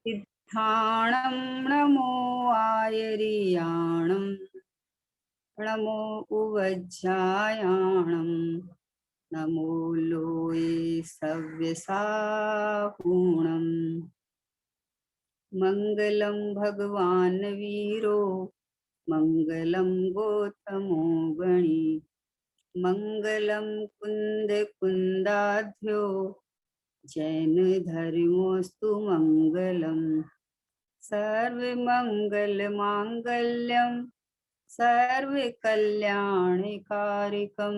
सिद्धाणं नमो आयर्याणं नमो उवज्जायाणं नमो लोये सव्यसाहूणम् मङ्गलं भगवान् वीरो मङ्गलं गौतमो गणी मङ्गलं कुन्दकुन्दाध्यो जैन धर्मोऽस्तु मङ्गलम् सर्वमङ्गलमाङ्गल्यं सर्वकल्याणकारिकं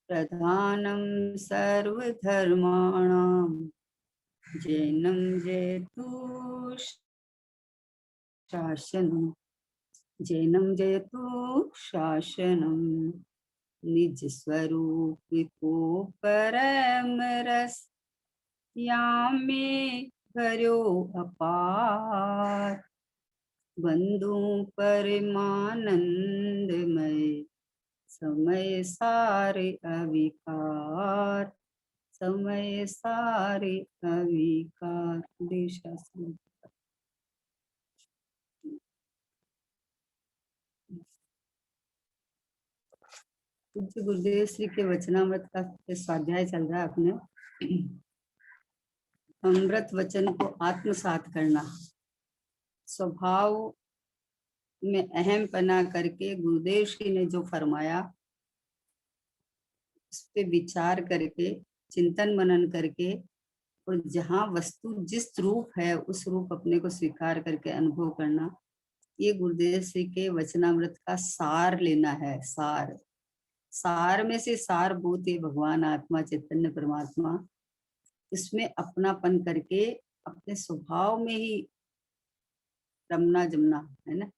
प्रधानं सर्वधर्माणां जैनं जयतु शासनं जैनं जयतु शासनं निज स्वरूप को परम रस यामे भर्यो अपार बंधु परमानंदमय समय सारे अविकार समय सारे अविकार देशासन पूज्य गुरुदेव श्री के वचनामृत का स्वाध्याय चल रहा है अपने। अमृत वचन को आत्मसात करना, स्वभाव में अहम पना करके गुरुदेव श्री ने जो फरमाया उस पे विचार करके चिंतन मनन करके और जहाँ वस्तु जिस रूप है उस रूप अपने को स्वीकार करके अनुभव करना, ये गुरुदेव श्री के वचनामृत का सार लेना है। सार सार में से सारभूत ये भगवान आत्मा चैतन्य परमात्मा, इसमें अपनापन करके अपने स्वभाव में ही रमना जमना है ना,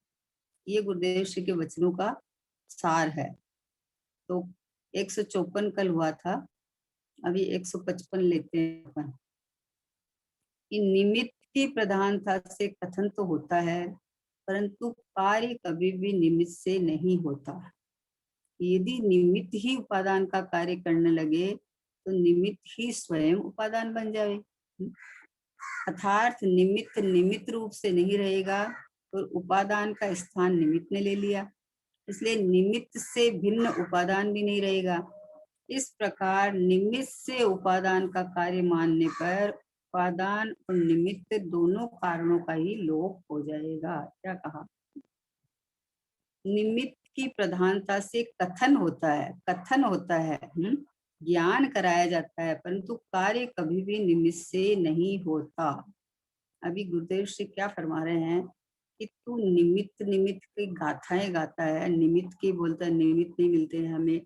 ये गुरुदेव श्री के वचनों का सार है। तो 154 कल हुआ था, अभी 155 लेते हैं अपन। कि निमित्त की प्रधानता से कथन तो होता है, परंतु कार्य कभी भी निमित्त से नहीं होता। यदि निमित्त ही उपादान का कार्य करने लगे तो निमित्त ही स्वयं उपादान बन जाए। अर्थात निमित्त निमित्त रूप से नहीं रहेगा और उपादान का स्थान निमित्त ने ले लिया, इसलिए निमित्त से भिन्न उपादान भी नहीं रहेगा। इस प्रकार निमित्त से उपादान का कार्य मानने पर उपादान और निमित्त दोनों कारणों का ही लोप हो जाएगा। क्या कहा? निमित्त की प्रधानता से कथन होता है, कथन होता है, ज्ञान कराया जाता है, परंतु कार्य कभी भी निमित्त से नहीं होता। अभी गुरुदेव श्री क्या फरमा रहे हैं कि तू निमित्त निमित्त की गाथाएं गाता है, निमित्त की बोलता है, निमित्त नहीं मिलते हैं हमें।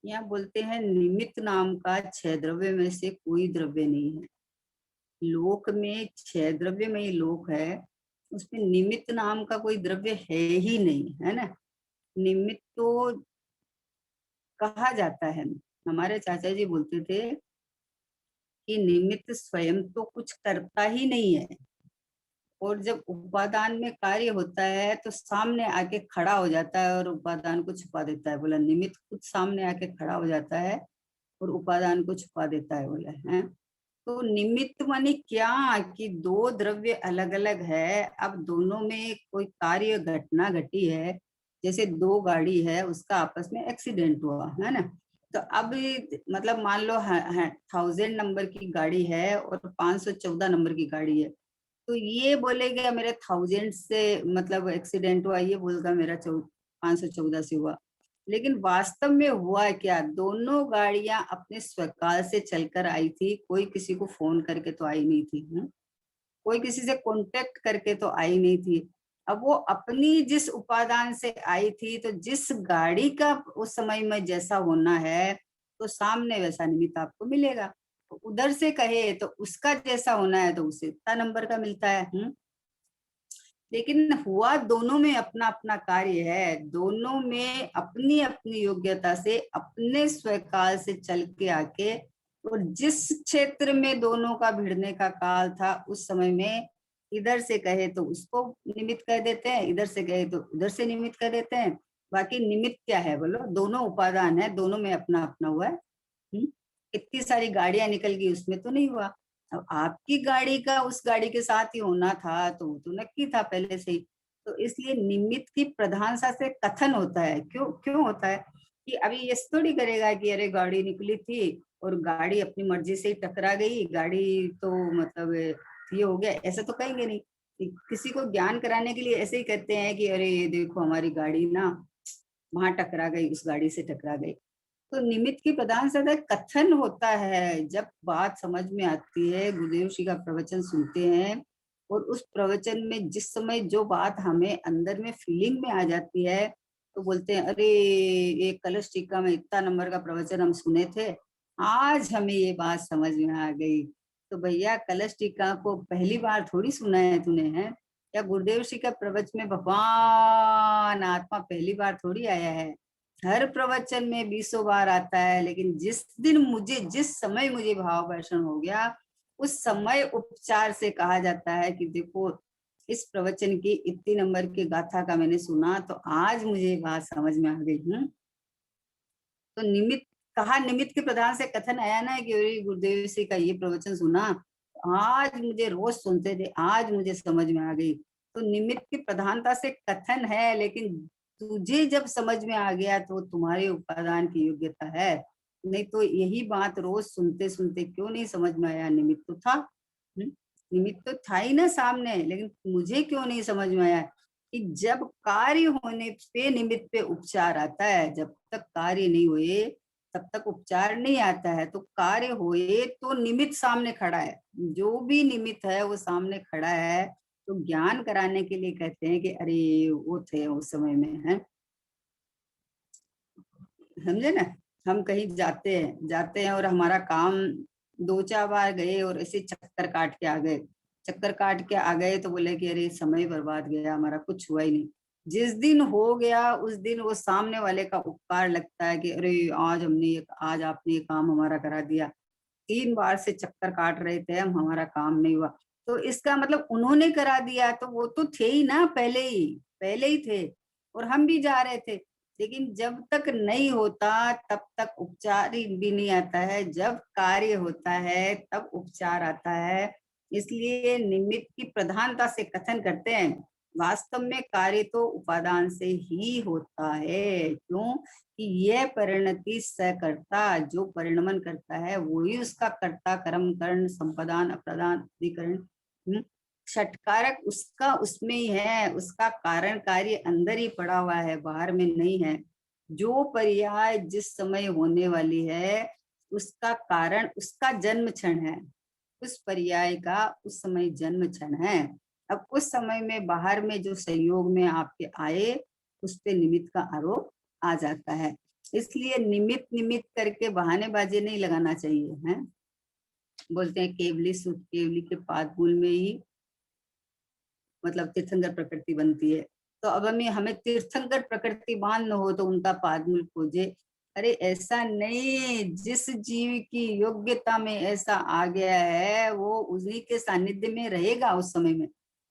यहाँ बोलते हैं निमित्त नाम का 6 द्रव्य में से कोई द्रव्य नहीं है। लोक में 6 द्रव्य में ही लोक है, उसमें निमित्त नाम का कोई द्रव्य है ही नहीं, है ना। निमित्त तो कहा जाता है, हमारे चाचा जी बोलते थे कि निमित्त स्वयं तो कुछ करता ही नहीं है, और जब उपादान में कार्य होता है तो सामने आके खड़ा हो जाता है और उपादान को छुपा देता है। बोला निमित्त खुद सामने आके खड़ा हो जाता है और उपादान को छुपा देता है। बोला है तो निमित्त माने क्या कि 2 द्रव्य अलग अलग है, अब दोनों में कोई कार्य घटना घटी है। जैसे 2 गाड़ी है, उसका आपस में एक्सीडेंट हुआ है ना, तो अब मतलब मान लो 1000 नंबर की गाड़ी है और 514 नंबर की गाड़ी है, तो ये बोलेगा मेरे 1000 से मतलब एक्सीडेंट हुआ, ये बोलेगा मेरा 514 से हुआ। लेकिन वास्तव में हुआ क्या, दोनों गाड़ियां अपने स्वकाल से चलकर आई थी, कोई किसी को फोन करके तो आई नहीं थी, कोई किसी से कांटेक्ट करके तो आई नहीं थी। अब वो अपनी जिस उपादान से आई थी, तो जिस गाड़ी का उस समय में जैसा होना है तो सामने वैसा निमित्त आपको मिलेगा। तो उधर से कहे तो उसका जैसा होना है तो उसे इतना नंबर का मिलता है। लेकिन हुआ दोनों में अपना अपना कार्य है, दोनों में अपनी अपनी योग्यता से अपने स्वकाल से चल के आके, और जिस क्षेत्र में दोनों का भिड़ने का काल था उस समय में इधर से कहे तो उसको निमित्त कह देते हैं, इधर से कहे तो उधर से निमित्त कह देते हैं। बाकी निमित्त क्या है बोलो, दोनों उपादान है, दोनों में अपना अपना हुआ है। इतनी सारी गाड़ियां निकल गई, उसमें तो नहीं हुआ। अब आपकी गाड़ी का उस गाड़ी के साथ ही होना था तो वो तो नक्की था पहले से ही। तो इसलिए निमित्त की प्रधानता से कथन होता है। क्यों क्यों होता है कि अभी ये थोड़ी करेगा कि अरे गाड़ी निकली थी और गाड़ी अपनी मर्जी से ही टकरा गई, गाड़ी तो मतलब ये हो गया, ऐसा तो कहेंगे नहीं। किसी को ज्ञान कराने के लिए ऐसे ही कहते हैं कि अरे ये देखो हमारी गाड़ी ना वहां टकरा गई, उस गाड़ी से टकरा गई। तो निमित्त की प्रधान सदा कथन होता है। जब बात समझ में आती है, गुरुदेव जी का प्रवचन सुनते हैं और उस प्रवचन में जिस समय जो बात हमें अंदर में फीलिंग में आ जाती है तो बोलते हैं अरे ये कलश टीका में इतना नंबर का प्रवचन हम सुने थे, आज हमें ये बात समझ में आ गई। तो भैया कलश टीका को पहली बार थोड़ी सुना है तूने, है या गुरुदेव जी का प्रवचन में भगवान आत्मा पहली बार थोड़ी आया है। हर प्रवचन में 20 बार आता है, लेकिन जिस समय मुझे भाव दर्शन हो गया उस समय उपचार से कहा जाता है कि देखो इस प्रवचन की इतनी नंबर की गाथा का मैंने सुना तो आज मुझे बात समझ में आ गई। तो निमित्त कहा, निमित्त के प्रधान से कथन आया ना कि अरे गुरुदेव जी का ये प्रवचन सुना, आज मुझे रोज सुनते थे, आज मुझे समझ में आ गई। तो निमित्त की प्रधानता से कथन है, लेकिन तुझे जब समझ में आ गया तो तुम्हारे उपादान की योग्यता है। नहीं तो यही बात रोज सुनते सुनते क्यों नहीं समझ में आया? निमित्त तो था। निमित्त तो था ही ना सामने, लेकिन मुझे क्यों नहीं समझ में आया कि जब कार्य होने पे निमित्त पे उपचार आता है, जब तक कार्य नहीं हुए तब तक उपचार नहीं आता है। तो कार्य हुए तो निमित्त सामने खड़ा है, जो भी निमित्त है वो सामने खड़ा है। तो ज्ञान कराने के लिए कहते हैं कि अरे वो थे उस समय में, है समझे ना। हम कहीं जाते हैं और हमारा काम 2-4 बार गए और ऐसे चक्कर काट के आ गए, चक्कर काट के आ गए तो बोले कि अरे समय बर्बाद गया हमारा, कुछ हुआ ही नहीं। जिस दिन हो गया उस दिन वो सामने वाले का उपकार लगता है कि अरे आज आपने ये काम हमारा करा दिया। 3 बार से चक्कर काट रहे थे हम, हमारा काम नहीं हुआ। तो इसका मतलब उन्होंने करा दिया, तो वो तो थे ही ना, पहले ही थे और हम भी जा रहे थे। लेकिन जब तक नहीं होता तब तक उपचार ही भी नहीं आता है, जब कार्य होता है तब उपचार आता है। इसलिए निमित्त की प्रधानता से कथन करते हैं। वास्तव में कार्य तो उपादान से ही होता है। क्यों कि यह परिणति सकर्ता, जो परिणमन करता है वही उसका कर्ता, कर्म, कर्ण, संपदान, अप्रदान, अधिकरण, षटकारक उसका उसमें ही है। उसका कारण कार्य अंदर ही पड़ा हुआ है, बाहर में नहीं है। जो पर्याय जिस समय होने वाली है उसका कारण उसका जन्म क्षण है, उस पर्याय का उस समय जन्म क्षण है। अब उस समय में बाहर में जो संयोग में आपके आए उस पे निमित्त का आरोप आ जाता है। इसलिए निमित्त निमित्त करके बहानेबाजी नहीं लगाना चाहिए, है। बोलते हैं केवली सुख केवली के पादमूल में ही मतलब तीर्थंकर प्रकृति बनती है। तो अब हमें तीर्थंकर प्रकृति मान हो तो उनका पादमूल खोजे। अरे ऐसा नहीं, जिस जीव की योग्यता में ऐसा आ गया है वो उन्हीं के सानिध्य में रहेगा उस समय में।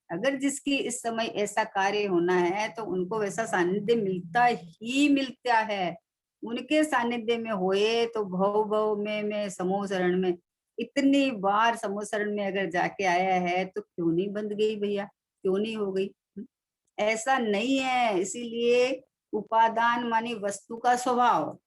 अगर जिसकी इस समय ऐसा कार्य होना है तो उनको वैसा सानिध्य मिलता ही मिलता है। उनके सानिध्य में होए तो भव भव में समूह शरण में, इतनी बार समूह शरण में अगर जाके आया है तो क्यों नहीं बंध गई भैया, क्यों नहीं हो गई? ऐसा नहीं है। इसीलिए उपादान मानी वस्तु का स्वभाव,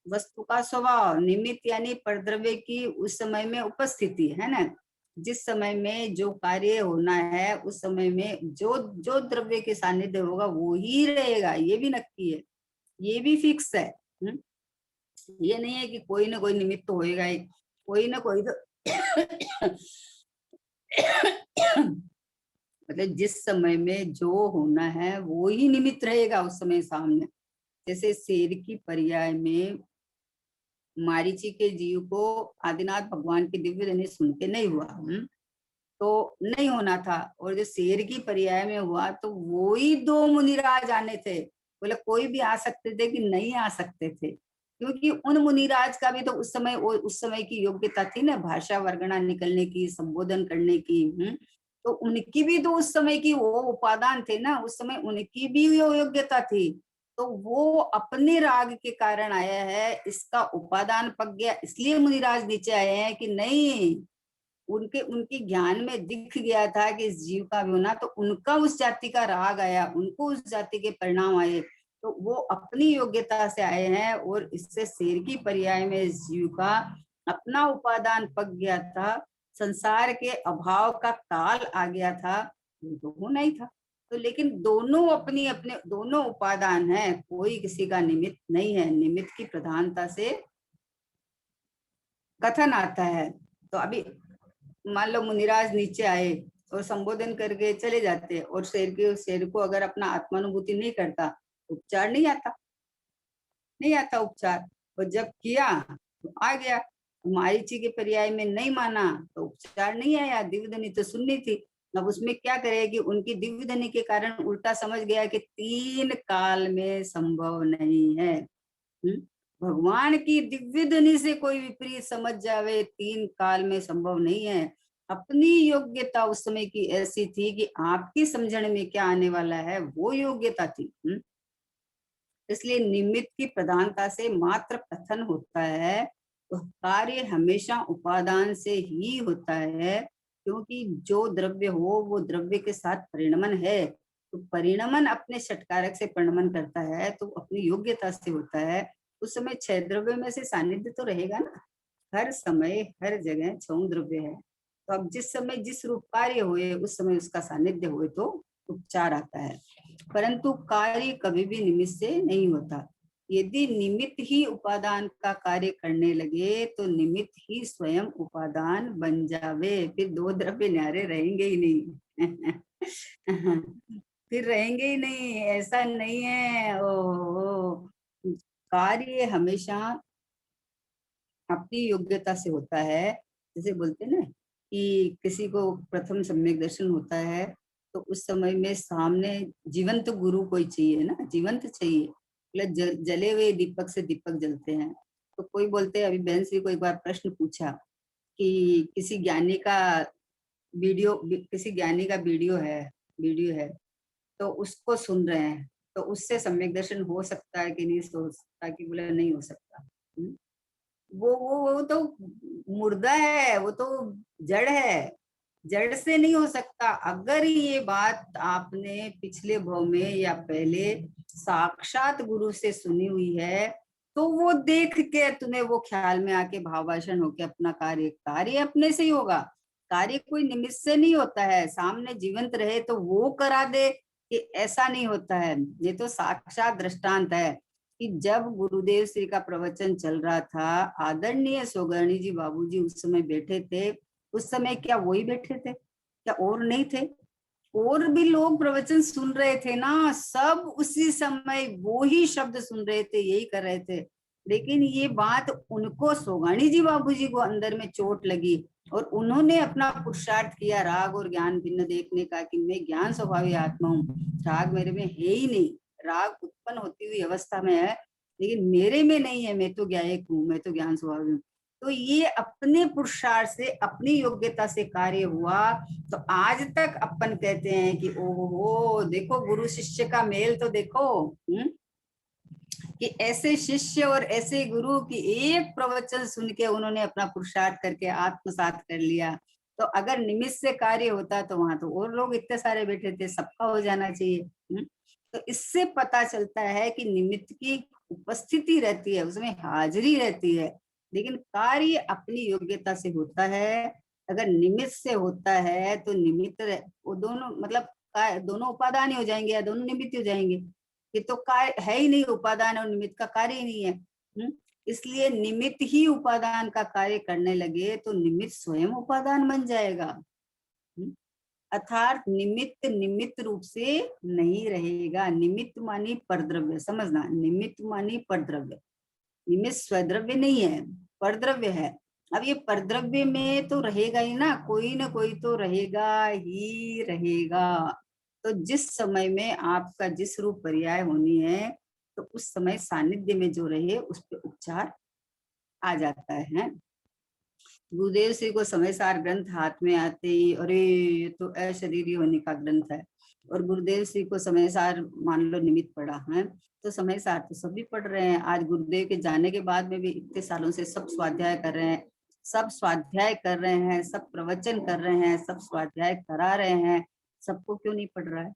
वस्तु का स्वभाव, निमित्त यानी परद्रव्य की उस समय में उपस्थिति, है ना। जिस समय में जो कार्य होना है उस समय में जो जो द्रव्य के सानिध्य होगा वो ही रहेगा, ये भी नक्की है, ये भी फिक्स है। ये नहीं है कि कोई ना कोई निमित्त तो होएगा ही, कोई ना कोई तो मतलब जिस समय में जो होना है वो ही निमित्त रहेगा उस समय सामने। जैसे शेर की पर्याय में मारीची के जीव को आदिनाथ भगवान की दिव्य वाणी सुन के नहीं हुआ, तो नहीं होना था। और जो शेर की पर्याय में हुआ तो वो ही 2 मुनिराज आने थे। बोले कोई भी आ सकते थे कि नहीं आ सकते थे, क्योंकि उन मुनिराज का भी तो उस समय की योग्यता थी ना, भाषा वर्गणा निकलने की, संबोधन करने की। तो उनकी भी तो उस समय की वो उपादान थे ना, उस समय उनकी भी वो योग्यता थी। तो वो अपने राग के कारण आया है, इसका उपादान पक गया, इसलिए मुनिराज नीचे आए हैं कि नहीं, उनके उनके ज्ञान में दिख गया था कि इस जीव का भी होना, तो उनका उस जाति का राग आया, उनको उस जाति के परिणाम आए, तो वो अपनी योग्यता से आए हैं, और इससे शेर की पर्याय में इस जीव का अपना उपादान पक गया था, संसार के अभाव का काल आ गया था, वो तो होना ही था। तो लेकिन दोनों अपनी अपने दोनों उपादान है, कोई किसी का निमित्त नहीं है, निमित्त की प्रधानता से कथन आता है। तो अभी मान लो मुनिराज नीचे आए और संबोधन करके चले जाते, और शेर को अगर अपना आत्मानुभूति नहीं करता, उपचार नहीं आता, नहीं आता उपचार। और जब किया तो आ गया, मारीची के पर्याय में नहीं माना तो उपचार नहीं आया, दिव्यध्वनि तो सुननी थी। अब उसमें क्या करेगी, उनकी दिव्यध्वनि के कारण उल्टा समझ गया कि 3 काल में संभव नहीं है। भगवान की दिव्य ध्वनि से कोई विपरीत समझ जावे 3 काल में संभव नहीं है। अपनी योग्यता उस समय की ऐसी थी कि आपकी समझण में क्या आने वाला है वो योग्यता थी। इसलिए निमित्त की प्रधानता से मात्र कथन होता है, तो कार्य हमेशा उपादान से ही होता है, क्योंकि जो द्रव्य हो वो द्रव्य के साथ परिणमन है, तो परिणमन अपने षटकारक से परिणमन करता है, तो अपनी योग्यता से होता है। उस समय 6 द्रव्य में से सानिध्य तो रहेगा ना, हर समय हर जगह 6 द्रव्य है। तो अब जिस समय जिस रूप कार्य हुए उस समय उसका सानिध्य हुए तो उपचार आता है, परंतु कार्य कभी भी निमित्त से नहीं होता। यदि निमित्त ही उपादान का कार्य करने लगे तो निमित्त ही स्वयं उपादान बन जावे, फिर 2 द्रव्य न्यारे रहेंगे ही नहीं। फिर रहेंगे ही नहीं, ऐसा नहीं है। ओ कार्य हमेशा अपनी योग्यता से होता है। जैसे बोलते ना कि किसी को प्रथम सम्यक दर्शन होता है, तो उस समय में सामने जीवंत गुरु कोई चाहिए ना, जीवंत चाहिए, मतलब जले हुए दीपक से दीपक जलते हैं। तो कोई बोलते हैं, अभी बहन से को एक बार प्रश्न पूछा कि किसी ज्ञानी का वीडियो है, तो उसको सुन रहे हैं, तो उससे सम्यक दर्शन हो सकता है कि नहीं हो सकता, कि बोला नहीं हो सकता। वो तो मुर्दा है, वो तो जड़ है, जड़ से नहीं हो सकता। अगर ये बात आपने पिछले भव में या पहले साक्षात गुरु से सुनी हुई है, तो वो देख के तुम्हें वो ख्याल में आके भावाशन होके अपना कार्य अपने से ही होगा। कार्य कोई निमित्त से नहीं होता है, सामने जीवंत रहे तो वो करा दे, कि ऐसा नहीं होता है। ये तो साक्षात दृष्टांत है कि जब गुरुदेव श्री का प्रवचन चल रहा था, आदरणीय सोगर्णी जी बाबूजी उस समय बैठे थे। उस समय क्या वही बैठे थे, क्या और नहीं थे? और भी लोग प्रवचन सुन रहे थे ना, सब उसी समय वो ही शब्द सुन रहे थे, यही कर रहे थे। लेकिन ये बात उनको सोगाणी जी बाबूजी को अंदर में चोट लगी, और उन्होंने अपना पुरुषार्थ किया राग और ज्ञान भिन्न देखने का, कि मैं ज्ञान स्वभावी आत्मा हूँ, राग मेरे में है ही नहीं। राग उत्पन्न होती हुई अवस्था में है, लेकिन मेरे में नहीं है, मैं तो ज्ञायक हूँ, मैं तो ज्ञान स्वभावी हूँ। तो ये अपने पुरुषार्थ से अपनी योग्यता से कार्य हुआ। तो आज तक अपन कहते हैं कि ओहो देखो गुरु शिष्य का मेल तो देखो, कि ऐसे शिष्य और ऐसे गुरु की एक प्रवचन सुन के उन्होंने अपना पुरुषार्थ करके आत्मसात कर लिया। तो अगर निमित्त से कार्य होता तो वहां तो और लोग इतने सारे बैठे थे, सबका हो जाना चाहिए। तो इससे पता चलता है कि निमित्त की उपस्थिति रहती है, उसमें हाजिरी रहती है, लेकिन कार्य अपनी योग्यता से होता है। अगर निमित्त से होता है तो निमित्त वो दोनों मतलब दोनों उपादान ही हो जाएंगे या दोनों निमित्त हो जाएंगे। ये तो कार्य है ही नहीं, उपादान और निमित्त का कार्य ही नहीं है। इसलिए निमित्त ही उपादान का कार्य करने लगे तो निमित्त स्वयं उपादान बन जाएगा। अर्थात निमित्त निमित्त रूप से नहीं रहेगा। निमित्त मानी परद्रव्य, समझना, निमित्त मानी परद्रव्य, निमित्त स्वद्रव्य नहीं है, परद्रव्य है। अब ये परद्रव्य में तो रहेगा ही ना कोई तो रहेगा ही रहेगा। तो जिस समय में आपका जिस रूप पर्याय होनी है, तो उस समय सानिध्य में जो रहे उस पर उपचार आ जाता है। गुरुदेव श्री को समय सार ग्रंथ हाथ में आते ही, अरे ये तो अशरीरी होने का ग्रंथ है, और गुरुदेव श्री को समय सार मान लो निमित्त पड़ा है, तो समय सार तो सभी पढ़ रहे हैं। आज गुरुदेव के जाने के बाद में भी इतने सालों से सब स्वाध्याय कर रहे हैं, सब स्वाध्याय कर रहे हैं, सब प्रवचन कर रहे हैं, सब स्वाध्याय करा रहे हैं, सबको क्यों नहीं पढ़ रहा है?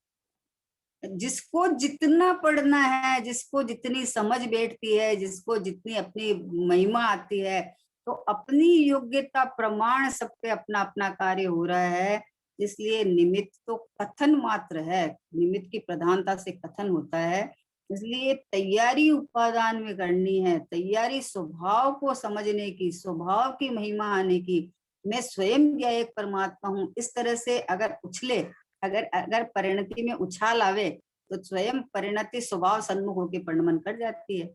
जिसको जितना पढ़ना है, जिसको जितनी समझ बैठती है, जिसको जितनी अपनी महिमा आती है, तो अपनी योग्यता प्रमाण सब पे अपना अपना कार्य हो रहा है। इसलिए निमित्त तो कथन मात्र है, निमित्त की प्रधानता से कथन होता है। इसलिए तैयारी उपादान में करनी है, तैयारी स्वभाव को समझने की, स्वभाव की महिमा आने की। मैं स्वयं क्या एक परमात्मा हूँ, इस तरह से अगर उछले, अगर अगर परिणति में उछाल आवे, तो स्वयं परिणति स्वभाव सन्मुख होकर परिणमन कर जाती है।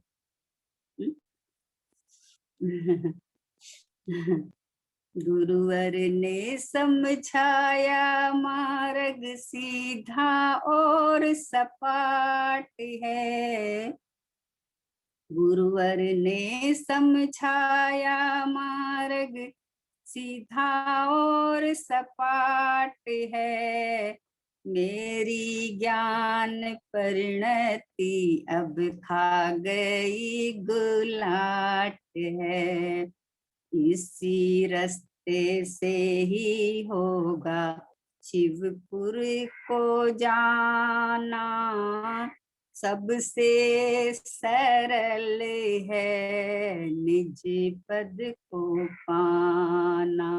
गुरुवर ने समझाया मार्ग सीधा और सपाट है, गुरुवर ने समझाया मार्ग सीधा और सपाट है, मेरी ज्ञान परिणति अब खा गई गुलाट है, इसी रास्ते से ही होगा शिवपुर को जाना, सबसे सरल है निज पद को पाना,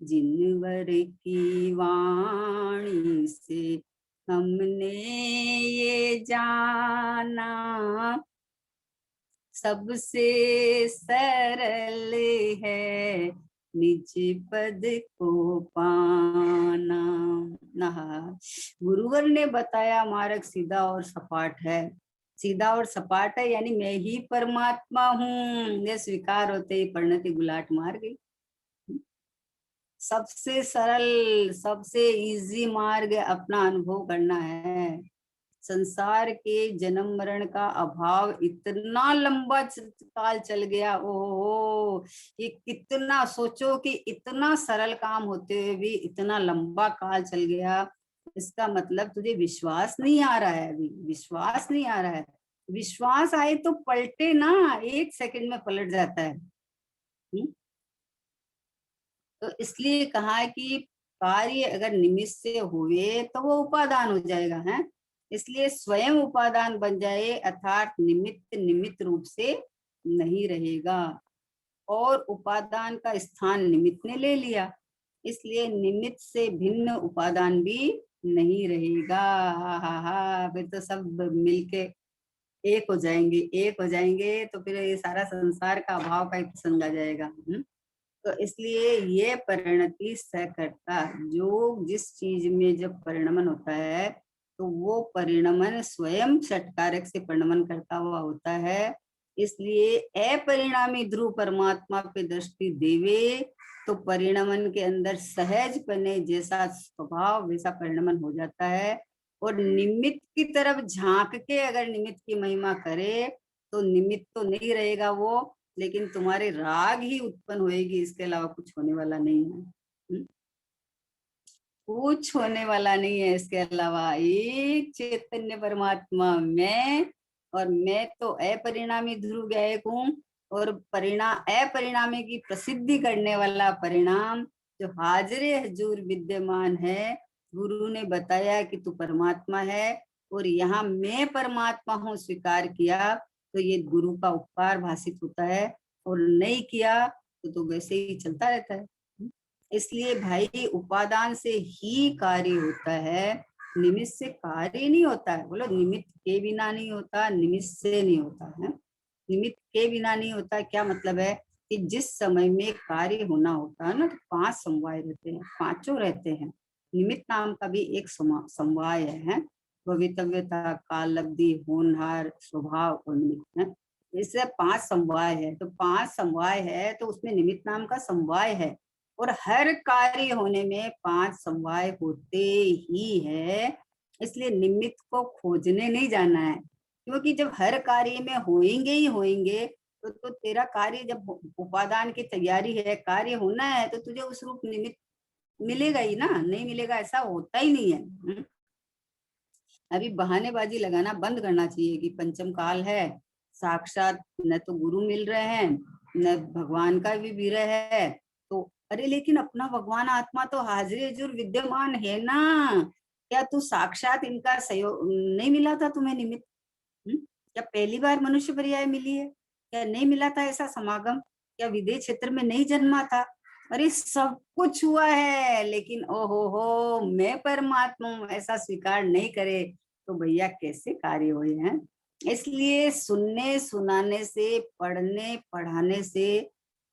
जिनवर की वाणी से हमने ये जाना, सबसे सरल है निज पद को पाना। गुरुवर ने बताया मार्ग सीधा और सपाट है, सीधा और सपाट है यानी मैं ही परमात्मा हूँ, ये स्वीकार होते ही परिणति गुलाट मार गई। सबसे सरल, सबसे इजी मार्ग अपना अनुभव करना है। संसार के जन्म मरण का अभाव इतना लंबा काल चल गया, ओहो, ये कितना, सोचो कि इतना सरल काम होते हुए भी इतना लंबा काल चल गया। इसका मतलब तुझे विश्वास नहीं आ रहा है, अभी विश्वास नहीं आ रहा है। विश्वास आए तो पलटे ना, एक सेकंड में पलट जाता है। तो इसलिए कहा है कि कार्य अगर निमित्त से हुए तो वो उपादान हो जाएगा, है। इसलिए स्वयं उपादान बन जाए, अर्थात निमित्त निमित्त रूप से नहीं रहेगा, और उपादान का स्थान निमित्त ने ले लिया, इसलिए निमित्त से भिन्न उपादान भी नहीं रहेगा। हा, फिर तो सब मिलके एक हो जाएंगे, एक हो जाएंगे, तो फिर ये सारा संसार का अभाव का ही प्रसंग आ जाएगा। तो इसलिए ये परिणति सहकर्ता, जो जिस चीज में जब परिणमन होता है तो वो परिणमन स्वयं षटकारक से परिणमन करता हुआ होता है। इसलिए अपरिणामी ध्रुव परमात्मा पे दृष्टि देवे तो परिणमन के अंदर सहज पने जैसा स्वभाव वैसा परिणमन हो जाता है, और निमित्त की तरफ झांक के अगर निमित्त की महिमा करे तो निमित्त तो नहीं रहेगा वो, लेकिन तुम्हारे राग ही उत्पन्न होएगी, इसके अलावा कुछ होने वाला नहीं है। कुछ होने वाला नहीं है इसके अलावा। एक चैतन्य परमात्मा मैं, और मैं तो अपरिणामी ध्रुव गायक हूँ, और अपरिणामी की प्रसिद्धि करने वाला परिणाम जो हाजरे हजूर विद्यमान है। गुरु ने बताया कि तू परमात्मा है, और यहाँ मैं परमात्मा हूँ स्वीकार किया तो ये गुरु का उपकार भाषित होता है, और नहीं किया तो वैसे ही चलता रहता है। इसलिए भाई उपादान से ही कार्य होता है, निमित्त से कार्य नहीं होता है। बोलो निमित्त के बिना नहीं होता, निमित्त से नहीं होता है। निमित्त के बिना नहीं होता, क्या मतलब है कि जिस समय में कार्य होना होता है ना, तो 5 समवाय रहते हैं, पांचों रहते हैं। निमित्त नाम का भी एक समवाय है, भवितव्यता, काल, लब्धि, होनहार, स्वभाव और निमित्त है। इससे 5 समवाय है, तो 5 समवाय है तो उसमें निमित्त नाम का समवाय है, और हर कार्य होने में 5 समवाय होते ही है। इसलिए निमित्त को खोजने नहीं जाना है, क्योंकि जब हर कार्य में होएंगे ही होएंगे, तो तेरा कार्य जब उपादान की तैयारी है, कार्य होना है, तो तुझे उस रूप निमित्त मिलेगा ही ना, नहीं मिलेगा ऐसा होता ही नहीं है। अभी बहानेबाजी लगाना बंद करना चाहिए कि पंचम काल है, साक्षात न तो गुरु मिल रहे हैं न भगवान का भी विरह है, तो अरे लेकिन अपना भगवान आत्मा तो हाजिर हुजूर विद्यमान है ना, क्या तू साक्षात इनका सहयोग नहीं मिला था तुम्हें निमित्त? क्या पहली बार मनुष्य पर्याय मिली है? क्या नहीं मिला था ऐसा समागम? क्या विदेह क्षेत्र में नहीं जन्मा था? अरे सब कुछ हुआ है, लेकिन ओहो हो मैं परमात्मा हूँ ऐसा स्वीकार नहीं करे तो भैया कैसे कार्य हुए हैं? इसलिए सुनने सुनाने से, पढ़ने पढ़ाने से,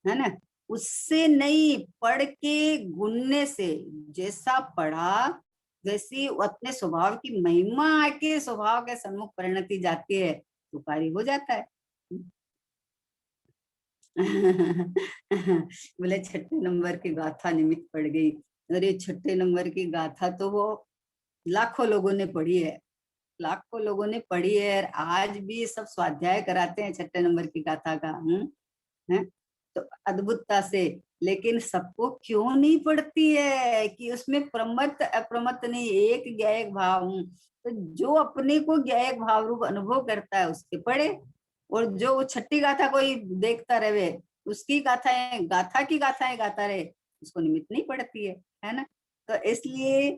है ना, उससे नहीं, पढ़ के गुनने से, जैसा पढ़ा वैसी वो अपने स्वभाव की महिमा आके स्वभाव के सम्मुख परिणति जाती है तो कार्य हो जाता है। बोले छठे नंबर की गाथा निमित्त पड़ गई। अरे छठे नंबर की गाथा तो वो लाखों लोगों ने पढ़ी है, लाखों लोगों ने पढ़ी है, और आज भी सब स्वाध्याय कराते हैं छठे नंबर की गाथा का। है तो अद्भुतता से, लेकिन सबको क्यों नहीं पड़ती है कि उसमें प्रमत्त अप्रमत्त नहीं, एक ज्ञायक भाव हूँ, तो जो अपने को ज्ञायक भाव रूप अनुभव करता है उसके पढ़े, और जो वो छठी गाथा कोई देखता रहे उसकी गाथाएं, गाथा की गाथाएं गाता रहे, उसको निमित्त नहीं पड़ती है ना। तो इसलिए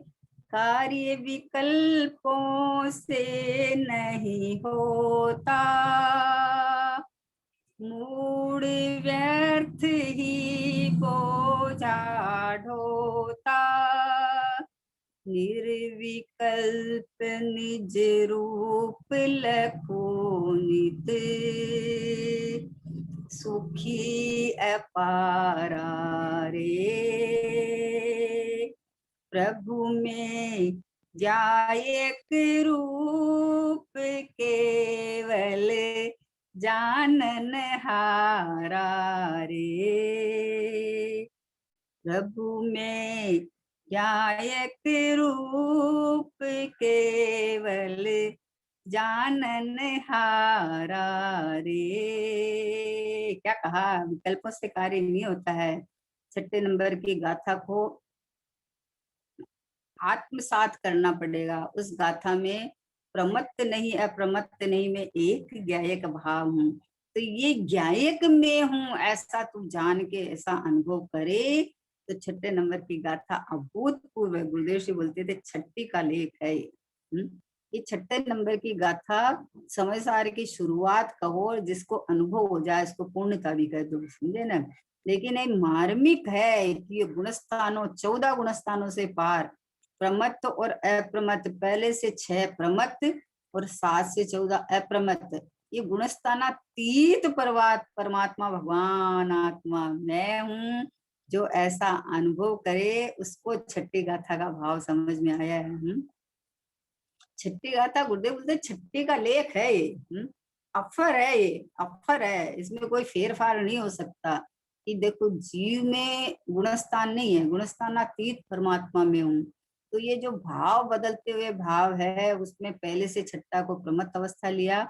कार्य विकल्पों से नहीं होता, मूड व्यर्थ ही बोझा ढोता, निर्विकल्प निज रूप लखो नित, सुखी अपारा रे, प्रभु में जायक रूप केवल जानन हारा रे, प्रभु में गायक रूप केवल जानन हारा रे। क्या कहा, विकल्पों से कार्य नहीं होता है। छठे नंबर की गाथा को आत्मसात करना पड़ेगा। उस गाथा में प्रमत्त नहीं अप्रमत्त नहीं, मैं एक ज्ञायक भाव हूँ, तो ये ज्ञायक में हूँ ऐसा तू जान के ऐसा अनुभव करे तो छठे नंबर की गाथा अभूतपूर्व है। गुरुदेव जी बोलते थे छठी का लेख है ये छठे नंबर की गाथा समय सार की शुरुआत कहो, जिसको अनुभव हो जाए इसको पूर्णता भी कह दो, समझे ना। लेकिन एक मार्मिक है कि ये गुणस्थानों 14 गुणस्थानों से पार, प्रमत्त और अप्रमत्त, पहले से 6 प्रमत्त और 7 से 14 अप्रमत्त, ये गुणस्थानातीत परमात्मा भगवान आत्मा मैं हूँ, जो ऐसा अनुभव करे उसको छठी गाथा का भाव समझ में आया है। छठी गाथा गुरुदेव बोलते छठी का लेख है ये, अफर है, ये अफर है, इसमें कोई फेर फार नहीं हो सकता। कि देखो जीव में गुणस्थान नहीं है, गुणस्थानातीत परमात्मा में हूँ, तो ये जो भाव बदलते हुए भाव है उसमें पहले से छठा को प्रमत्त अवस्था लिया,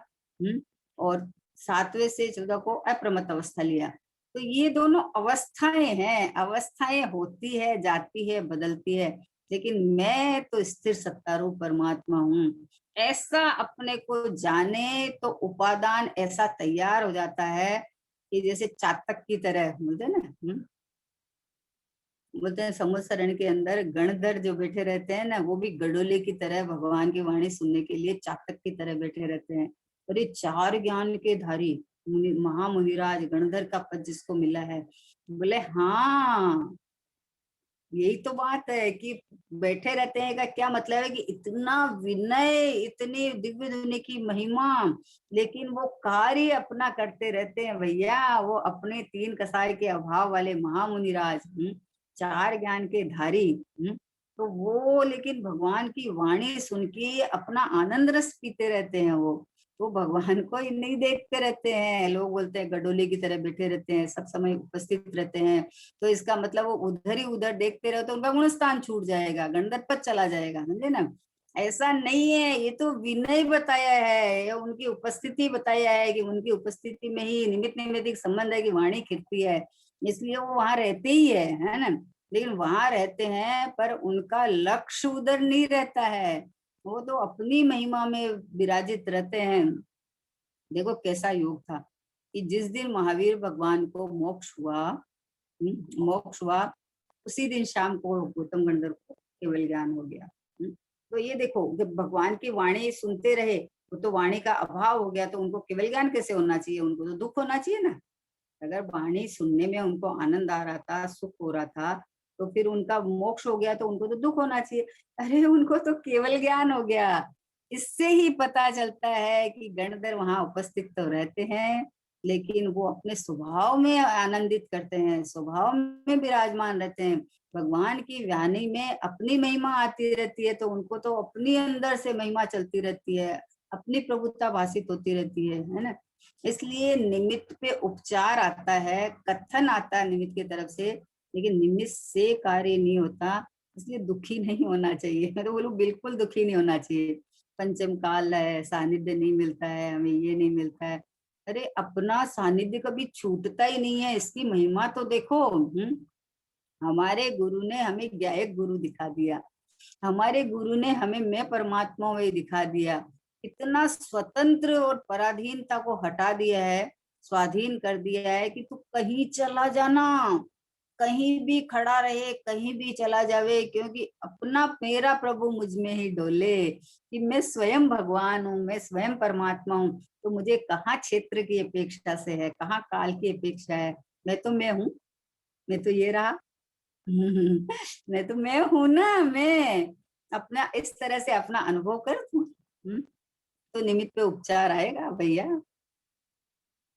और 7वें से 14 को अप्रमत्त अवस्था लिया। तो ये दोनों अवस्थाएं हैं, अवस्थाएं होती है, जाती है, बदलती है, लेकिन मैं तो स्थिर सत्तारूप परमात्मा हूँ। ऐसा अपने को जाने तो उपादान ऐसा तैयार हो जाता है कि जैसे चातक की तरह, बोलते हैं ना, बोलते हैं समुद्र के अंदर गणधर जो बैठे रहते हैं ना, वो भी गडोले की तरह भगवान की वाणी सुनने के लिए चातक की तरह बैठे रहते हैं। और ये 4 ज्ञान के धारी महामुनिराज गणधर का पद जिसको मिला है, बोले हाँ यही तो बात है कि बैठे रहते हैं का क्या मतलब है कि इतना विनय, इतनी दिव्य दुनिया की महिमा, लेकिन वो कार्य अपना करते रहते हैं भैया, वो अपने 3 कसाय के अभाव वाले महामुनिराज, 4 ज्ञान के धारी, तो वो लेकिन भगवान की वाणी सुन के अपना आनंद रस पीते रहते हैं। वो भगवान को ही नहीं देखते रहते हैं, लोग बोलते हैं गडोले की तरह बैठे रहते हैं, सब समय उपस्थित रहते हैं, तो इसका मतलब वो उधर ही उधर देखते रहो तो उनका गुणस्थान छूट जाएगा, गणधर पद चला जाएगा, समझे ना। ऐसा नहीं है, ये तो विनय बताया है, या उनकी उपस्थिति बताया है कि उनकी उपस्थिति में ही निमित्त निमित्त संबंध है कि वाणी खिरती है, इसलिए वो वहां रहते ही है ना। लेकिन वहां रहते हैं पर उनका लक्ष्य उधर नहीं रहता है, वो तो अपनी महिमा में विराजित रहते हैं। देखो कैसा योग था कि जिस दिन महावीर भगवान को मोक्ष हुआ, उसी दिन शाम को गौतम गंधर्व को केवल ज्ञान हो गया। तो ये देखो, जब भगवान की वाणी सुनते रहे, वो तो वाणी का अभाव हो गया, तो उनको केवल ज्ञान कैसे होना चाहिए? उनको तो दुख होना चाहिए ना। अगर वाणी सुनने में उनको आनंद आ रहा था, सुख हो रहा था, तो फिर उनका मोक्ष हो गया तो उनको तो दुख होना चाहिए। अरे उनको तो केवल ज्ञान हो गया। इससे ही पता चलता है कि गणधर वहां उपस्थित तो रहते हैं, लेकिन वो अपने स्वभाव में आनंदित करते हैं, स्वभाव में विराजमान रहते हैं। भगवान की वाणी में अपनी महिमा आती रहती है, तो उनको तो अपनी अंदर से महिमा चलती रहती है, अपनी प्रभुता भाषित होती रहती है ना। इसलिए निमित्त पे उपचार आता है, कथन आता है निमित्त की तरफ से, लेकिन निमित्त से कार्य नहीं होता। इसलिए दुखी नहीं होना चाहिए। मैं तो बोलूं बिल्कुल दुखी नहीं होना चाहिए। पंचम काल है, सानिध्य नहीं मिलता है, हमें ये नहीं मिलता है। अरे अपना सानिध्य कभी छूटता ही नहीं है, इसकी महिमा तो देखो। हमारे गुरु ने हमें गायक गुरु दिखा दिया, हमारे गुरु ने हमें मैं परमात्मा में दिखा दिया। इतना स्वतंत्र और पराधीनता को हटा दिया है, स्वाधीन कर दिया है कि तू कहीं चला जाना, कहीं भी खड़ा रहे, कहीं भी चला जावे, क्योंकि अपना मेरा प्रभु मुझ में ही डोले कि मैं स्वयं भगवान हूँ, मैं स्वयं परमात्मा हूँ। तो मुझे कहाँ क्षेत्र की अपेक्षा से है, कहाँ काल की अपेक्षा है? मैं तो मैं हूँ, मैं तो ये रहा। मैं तो मैं हूं ना। मैं अपना इस तरह से अपना अनुभव कर तू। तो निमित्त पे उपचार आएगा भैया।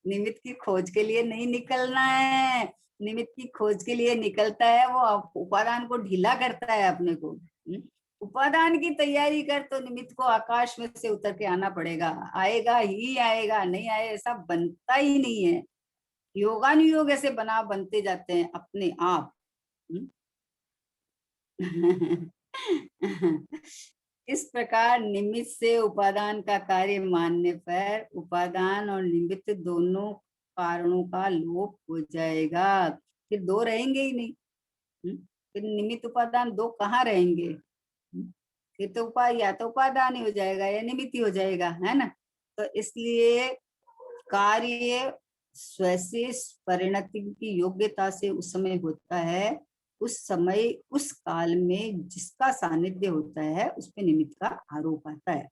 निमित्त की खोज के लिए नहीं निकलना है। निमित्त की खोज के लिए निकलता है वो उपादान को ढीला करता है अपने को। उपादान की तैयारी कर तो निमित्त को आकाश में से उतर के आना पड़ेगा, आएगा ही आएगा, नहीं आए ऐसा बनता ही नहीं है। योगानुयोग ऐसे बना बनते जाते हैं अपने आप। इस प्रकार निमित्त से उपादान का कार्य मानने पर उपादान और निमित्त दोनों कारणों का लोप हो जाएगा। फिर दो रहेंगे ही नहीं। फिर निमित्त उपादान दो कहाँ रहेंगे? फिर तो या तो उपादान ही हो जाएगा या निमित्त ही हो जाएगा, है ना। तो इसलिए कार्य स्वशेष परिणति की योग्यता से उस समय होता है, उस समय उस काल में जिसका सानिध्य होता है उस पे निमित्त का आरोप आता है।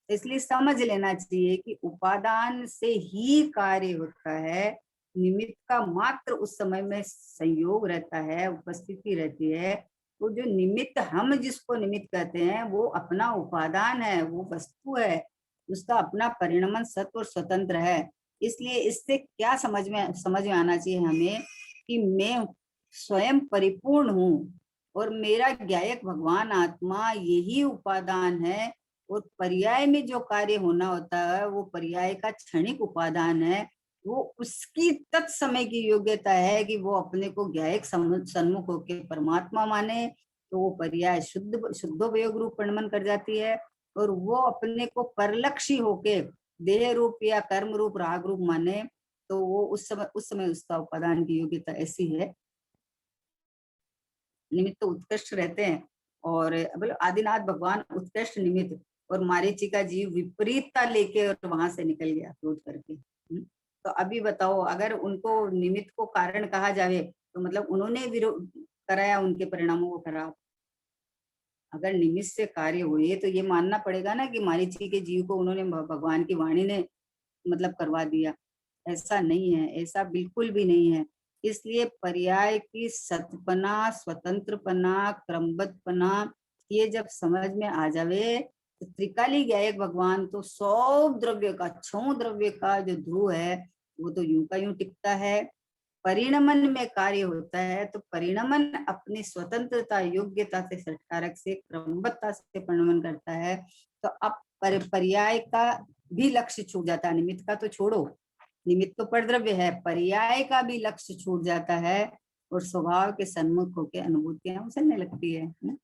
इसलिए समझ लेना चाहिए कि उपादान से ही कार्य होता है, निमित्त का मात्र उस समय में संयोग रहता है, उपस्थिति रहती है। तो जो निमित्त, हम जिसको निमित्त कहते हैं, वो अपना उपादान है, वो वस्तु है, उसका अपना परिणमन सत्व और स्वतंत्र है। इसलिए इससे क्या समझ में आना चाहिए हमें कि मैं स्वयं परिपूर्ण हूँ और मेरा ज्ञायक भगवान आत्मा यही उपादान है, और पर्याय में जो कार्य होना होता है वो पर्याय का क्षणिक उपादान है। वो उसकी तत्समय की योग्यता है कि वो अपने को ज्ञायक सन्मुख होके परमात्मा माने, तो वो पर्याय शुद्धोपयोग रूप परिणमन कर जाती है। और वो अपने को परलक्षी होके देह रूप या कर्म रूप राग रूप माने, तो वो उस समय उसका उपादान की योग्यता ऐसी है। निमित्त तो उत्कृष्ट रहते हैं, और बोलो आदिनाथ भगवान उत्कृष्ट निमित्त, और मारीची का जीव विपरीतता लेके और वहां से निकल गया क्रोध करके। तो अभी बताओ, अगर उनको निमित्त को कारण कहा जाए तो मतलब उन्होंने विरोध कराया उनके परिणामों को खराब। अगर निमित्त से कार्य हुए तो ये मानना पड़ेगा ना कि मारीची के जीव को उन्होंने भगवान की वाणी ने मतलब करवा दिया। ऐसा नहीं है, ऐसा बिल्कुल भी नहीं है। इसलिए पर्याय की सतपना, स्वतंत्रपना, क्रमबद्धपना, ये जब समझ में आ जावे तो त्रिकाली गायक भगवान तो 100 द्रव्य का, 6 द्रव्य का जो ध्रुव है वो तो यूं का यूं टिकता है। परिणमन में कार्य होता है तो परिणमन अपनी स्वतंत्रता, योग्यता से, सत्कारक से, क्रमबद्धता से परिणमन करता है। तो अब पर्याय का भी लक्ष्य छूट जाता है, निमित्त का तो छोड़ो, निमित्त तो परद्रव्य है, पर्याय का भी लक्ष्य छूट जाता है और स्वभाव के सन्मुख होकर अनुभूतियां उछलने लगती है ना?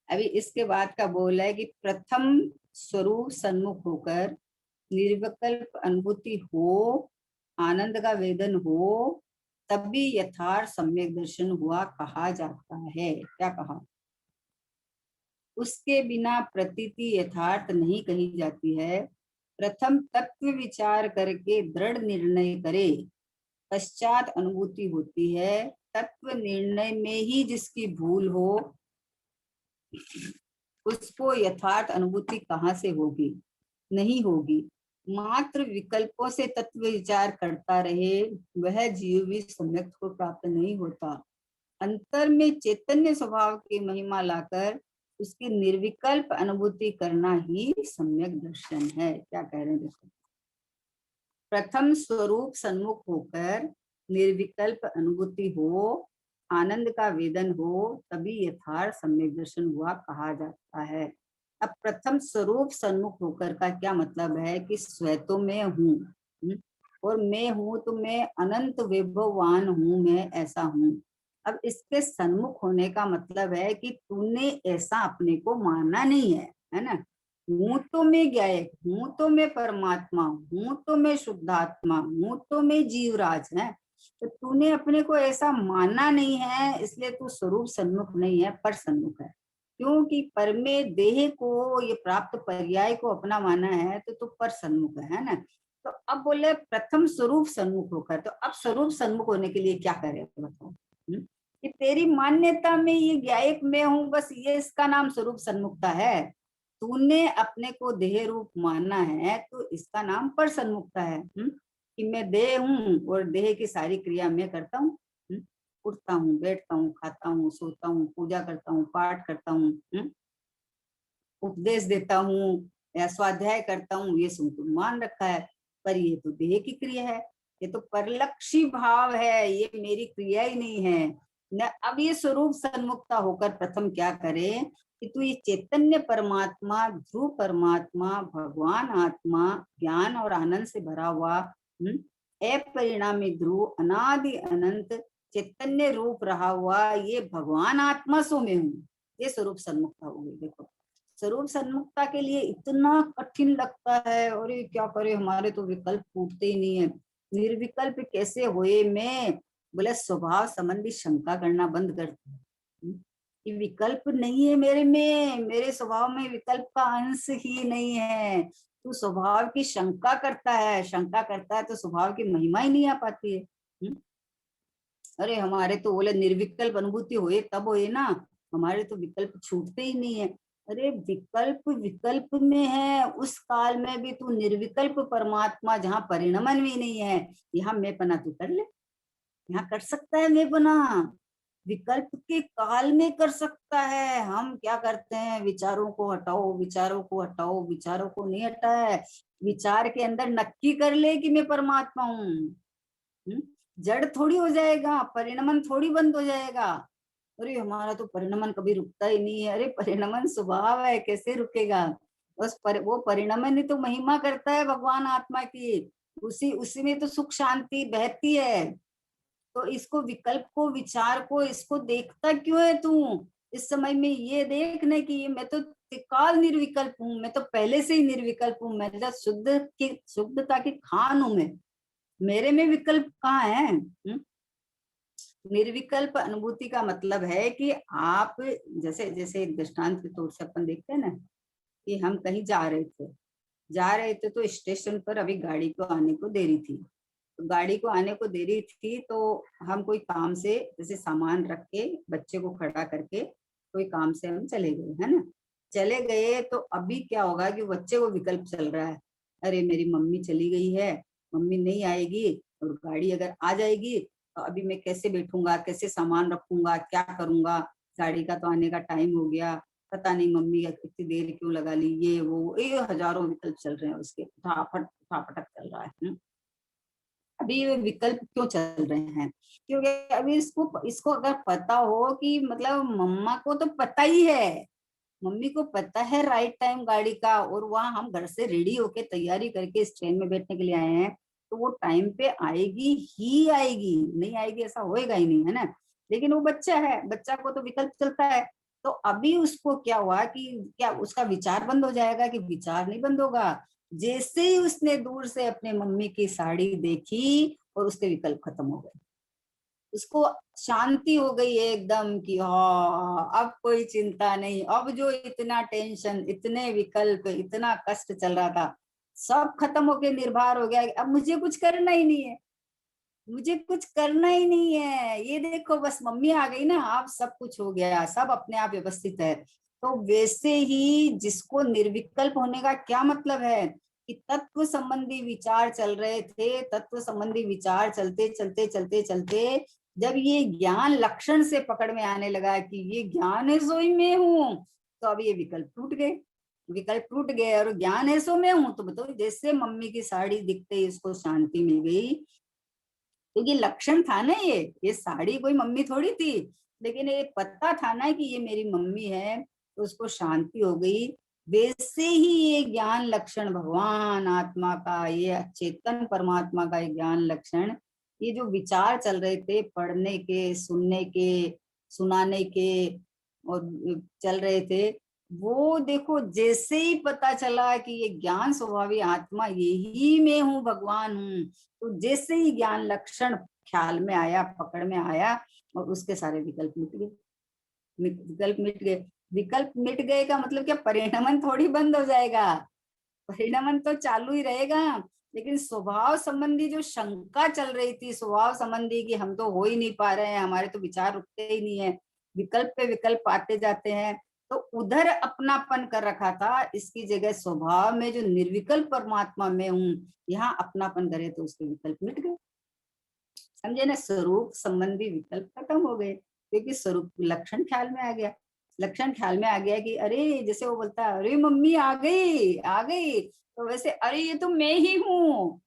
अभी इसके बाद का बोल है कि प्रथम स्वरूप सन्मुख होकर निर्विकल्प अनुभूति हो, आनंद का वेदन हो, तभी यथार्थ सम्यक दर्शन हुआ कहा जाता है। क्या कहा? उसके बिना प्रतीति यथार्थ नहीं कही जाती है। प्रथम तत्व विचार करके दृढ़ निर्णय करे, पश्चात अनुभूति होती है। तत्व निर्णय में ही जिसकी भूल हो उसको यथार्थ अनुभूति कहाँ से होगी? नहीं होगी। मात्र विकल्पों से तत्व विचार करता रहे वह जीव भी सम्यक को प्राप्त नहीं होता। अंतर में चैतन्य स्वभाव की महिमा लाकर उसकी निर्विकल्प अनुभूति करना ही सम्यक दर्शन है। क्या कह रहे हैं देखो, प्रथम स्वरूप सन्मुख होकर निर्विकल्प अनुभूति हो, आनंद का वेदन हो, तभी यथार्थ सम्यक दर्शन हुआ कहा जाता है। अब प्रथम स्वरूप सन्मुख होकर का क्या मतलब है कि स्वयं तो मैं हूँ, और मैं हूँ तो मैं अनंत वैभववान हूँ, मैं ऐसा हूँ। अब इसके सन्मुख होने का मतलब है कि तूने ऐसा अपने को मानना नहीं है ना। हूँ तो मैं गायक, हूँ तो मैं परमात्मा, हूँ तो मैं शुद्धात्मा, हूँ तो मैं जीवराज है। तो तूने अपने को ऐसा मानना नहीं है, इसलिए तू स्वरूप सन्मुख नहीं है, पर सन्मुख है। क्योंकि पर में देह को, ये प्राप्त पर्याय को अपना माना है, तो तू पर सन्मुख है ना। तो अब बोले प्रथम स्वरूप सन्मुख होकर, तो अब स्वरूप सन्मुख होने के लिए क्या करे बताओ? कि तेरी मान्यता में ये गायक मैं हूं, बस ये इसका नाम स्वरूप सन्मुखता है। तूने अपने को देह रूप मानना है तो इसका नाम पर सन्मुखता है। कि मैं देह हूँ और देह की सारी क्रिया मैं करता हूँ। उठता हूँ, बैठता हूँ, खाता हूँ, सोता हूँ, पूजा करता हूँ, पाठ करता हूँ, उपदेश देता हूँ या स्वाध्याय करता हूँ, ये तुम मान रखा है। पर ये तो देह की क्रिया है, ये तो परलक्षी भाव है, ये मेरी क्रिया ही नहीं है न। अब ये स्वरूप सन्मुखता होकर प्रथम क्या करे कि तू ये चैतन्य परमात्मा, ध्रुव परमात्मा, भगवान आत्मा, ज्ञान और आनंद से भरा हुआ अपरिणामी ध्रुव, अनादि अनंत चैतन्य रूप रहा हुआ ये भगवान आत्मा सो में हूँ, ये स्वरूप सन्मुखता हो गई। देखो, स्वरूप सन्मुखता के लिए इतना कठिन लगता है, और ये क्या करे, हमारे तो विकल्प फूटते ही नहीं है। निर्विकल्प कैसे हुए? मैं बोले स्वभाव संबंधी शंका करना बंद कर दो। ये विकल्प नहीं है मेरे में, मेरे स्वभाव में विकल्प का अंश ही नहीं है। तू स्वभाव की शंका करता है, शंका करता है तो स्वभाव की महिमा ही नहीं आ पाती है। अरे हमारे तो बोले निर्विकल्प अनुभूति होए तब होए ना, हमारे तो विकल्प छूटते ही नहीं है। अरे विकल्प विकल्प में है, उस काल में भी तू निर्विकल्प परमात्मा जहाँ परिणमन भी नहीं है, यहाँ मैं पना तू कर ले, यहाँ कर सकता है मैं बना, विकल्प के काल में कर सकता है। हम क्या करते हैं, विचारों को हटाओ, विचारों को हटाओ, विचारों को नहीं हटा है। विचार के अंदर नक्की कर ले कि मैं परमात्मा हूँ। जड़ थोड़ी हो जाएगा, परिणमन थोड़ी बंद हो जाएगा। अरे हमारा तो परिणमन कभी रुकता ही नहीं है। अरे परिणमन स्वभाव है, कैसे रुकेगा? बस वो परिणमन ही तो महिमा करता है भगवान आत्मा की, उसी में तो सुख शांति बहती है। तो इसको, विकल्प को, विचार को, इसको देखता क्यों है तू? इस समय में ये देखने की ये मैं तो त्रिकाल निर्विकल्प हूँ, मैं तो पहले से ही निर्विकल्प हूँ, मैं तो शुद्धता की खान हूं मैं, मेरे में विकल्प कहाँ है? निर्विकल्प अनुभूति का मतलब है कि आप, जैसे जैसे एक दृष्टांत के तौर से अपन देखते हैं ना, कि हम कहीं जा रहे थे तो स्टेशन पर अभी गाड़ी को आने को देरी थी। तो गाड़ी को आने को देरी थी तो हम कोई काम से, जैसे सामान रख के बच्चे को खड़ा करके कोई काम से हम चले गए, है ना। चले गए तो अभी क्या होगा कि बच्चे को विकल्प चल रहा है, अरे मेरी मम्मी चली गई है, मम्मी नहीं आएगी, और गाड़ी अगर आ जाएगी तो अभी मैं कैसे बैठूंगा, कैसे सामान रखूंगा, क्या करूंगा, गाड़ी का तो आने का टाइम हो गया, पता नहीं मम्मी इतनी देर क्यों लगा ली, ये हजारों विकल्प चल रहे हैं उसके, उठापटक चल रहा है। अभी ये विकल्प क्यों चल रहे हैं? क्योंकि अभी इसको इसको अगर पता हो कि मतलब मम्मा को तो पता ही है, मम्मी को पता है राइट टाइम गाड़ी का, और वहां हम घर से रेडी होके तैयारी करके इस ट्रेन में बैठने के लिए आए हैं, तो वो टाइम पे आएगी ही आएगी, नहीं आएगी ऐसा होएगा ही नहीं, है ना। लेकिन वो बच्चा है, बच्चा को तो विकल्प चलता है। तो अभी उसको क्या हुआ कि क्या उसका विचार बंद हो जाएगा? कि विचार नहीं बंद होगा। जैसे ही उसने दूर से अपने मम्मी की साड़ी देखी और उसके विकल्प खत्म हो गए। उसको शांति हो गई है एकदम कि हाँ अब कोई चिंता नहीं, अब जो इतना टेंशन, इतने विकल्प, इतना कष्ट चल रहा था, सब खत्म होके निर्भर हो गया। अब मुझे कुछ करना ही नहीं है, मुझे कुछ करना ही नहीं है, ये देखो बस मम्मी आ गई ना, अब सब कुछ हो गया, सब अपने आप व्यवस्थित है। तो वैसे ही जिसको निर्विकल्प होने का क्या मतलब है कि तत्व संबंधी विचार चल रहे थे, तत्व संबंधी विचार चलते चलते चलते चलते जब ये ज्ञान लक्षण से पकड़ में आने लगा कि ये ज्ञान है सो ही मैं हूँ, तो अब ये विकल्प टूट गए, विकल्प टूट गए और ज्ञान है सो मैं हूँ। तो बताओ, जैसे मम्मी की साड़ी दिखते ही इसको शांति मिल गई, क्योंकि लक्षण था ना, ये साड़ी कोई मम्मी थोड़ी थी, लेकिन ये पता था ना कि ये मेरी मम्मी है, तो उसको शांति हो गई। वैसे ही ये ज्ञान लक्षण भगवान आत्मा का, ये चेतन परमात्मा का ये ज्ञान लक्षण, ये जो विचार चल रहे थे पढ़ने के, सुनने के, सुनाने के और चल रहे थे, वो देखो जैसे ही पता चला कि ये ज्ञान स्वभावी आत्मा यही मैं हूँ, भगवान हूँ, तो जैसे ही ज्ञान लक्षण ख्याल में आया, पकड़ में आया, और उसके सारे विकल्प मिट गए, विकल्प मिट गए। विकल्प मिट गए का मतलब क्या, परिणमन थोड़ी बंद हो जाएगा, परिणमन तो चालू ही रहेगा। लेकिन स्वभाव संबंधी जो शंका चल रही थी, स्वभाव संबंधी कि हम तो हो ही नहीं पा रहे हैं, हमारे तो विचार रुकते ही नहीं है, विकल्प पे विकल्प आते जाते हैं, तो उधर अपनापन कर रखा था, इसकी जगह स्वभाव में जो निर्विकल्प परमात्मा में हूँ, यहाँ अपनापन करे तो उसके विकल्प मिट गए। समझे ना, स्वरूप संबंधी विकल्प खत्म हो गए, क्योंकि स्वरूप लक्षण ख्याल में आ गया। लक्षण ख्याल में आ गया कि अरे, जैसे वो बोलता है अरे मम्मी आ गई आ गई, तो वैसे अरे ये तो मैं ही हूँ,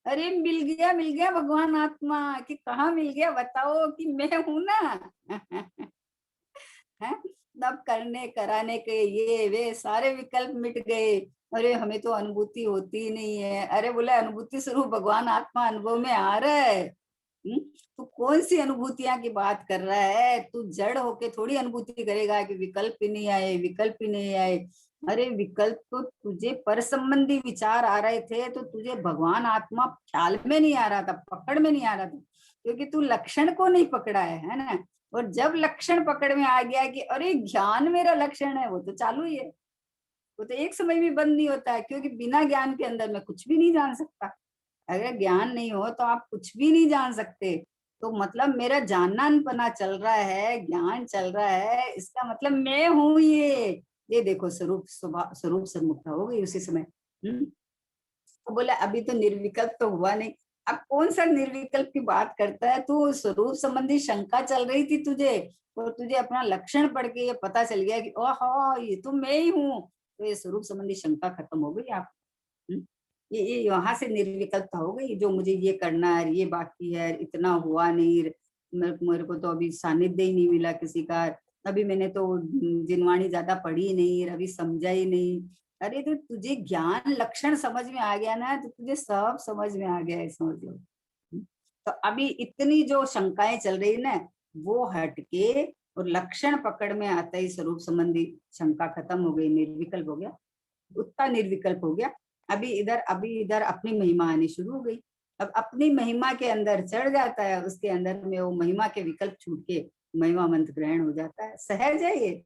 अरे मिल गया भगवान आत्मा, कि कहाँ मिल गया बताओ, कि मैं हूं ना। है, तब करने कराने के ये वे सारे विकल्प मिट गए। अरे हमें तो अनुभूति होती ही नहीं है, अरे बोले अनुभूति स्वरूप भगवान आत्मा अनुभव में आ रहा है। तू कौन सी अनुभूतियां की बात कर रहा है, तू जड़ होके थोड़ी अनुभूति करेगा कि विकल्प ही नहीं आए, विकल्प ही नहीं आए। अरे विकल्प तो तुझे पर संबंधी विचार आ रहे थे, तो तुझे भगवान आत्मा ख्याल में नहीं आ रहा था, पकड़ में नहीं आ रहा था, क्योंकि तू लक्षण को नहीं पकड़ा है ना। और जब लक्षण पकड़ में आ गया कि अरे ज्ञान मेरा लक्षण है, वो तो चालू ही है, वो तो एक समय भी बंद नहीं होता है, क्योंकि बिना ज्ञान के अंदर मैं कुछ भी नहीं जान सकता। अगर ज्ञान नहीं हो तो आप कुछ भी नहीं जान सकते। तो मतलब मेरा जाननापना चल रहा है, ज्ञान चल रहा है, इसका मतलब मैं हूं ये देखो स्वरूप, स्वरूप सन्मुखता हो गई उसी समय। तो बोला अभी तो निर्विकल्प तो हुआ नहीं। अब कौन सा निर्विकल्प की बात करता है तू, स्वरूप संबंधी शंका चल रही थी तुझे, और तुझे अपना लक्षण पढ़ के ये पता चल गया कि ओहो ये तो मैं ही हूँ, तो ये स्वरूप संबंधी शंका खत्म हो गई आप। ये यहाँ से निर्विकल्पता हो गई, जो मुझे ये करना है, ये बाकी है, इतना हुआ नहीं, मेरे को तो अभी सानिध्य ही नहीं मिला किसी का, अभी मैंने तो जिनवाणी ज्यादा पढ़ी नहीं, अभी समझा ही नहीं। अरे तो तुझे ज्ञान लक्षण समझ में आ गया ना, तो तुझे सब समझ में आ गया है, समझ लो। तो अभी इतनी जो शंकाएं चल रही ना, वो हट के और लक्षण पकड़ में आता ही स्वरूप संबंधी शंका खत्म हो गई, निर्विकल्प हो गया, उतना निर्विकल्प हो गया। अभी इधर अपनी महिमा आनी शुरू हो गई। अब अपनी महिमा के अंदर चढ़ जाता है, उसके अंदर में वो महिमा के विकल्प छूट के महिमा मंत्र ग्रहण हो जाता है। सहज है ये,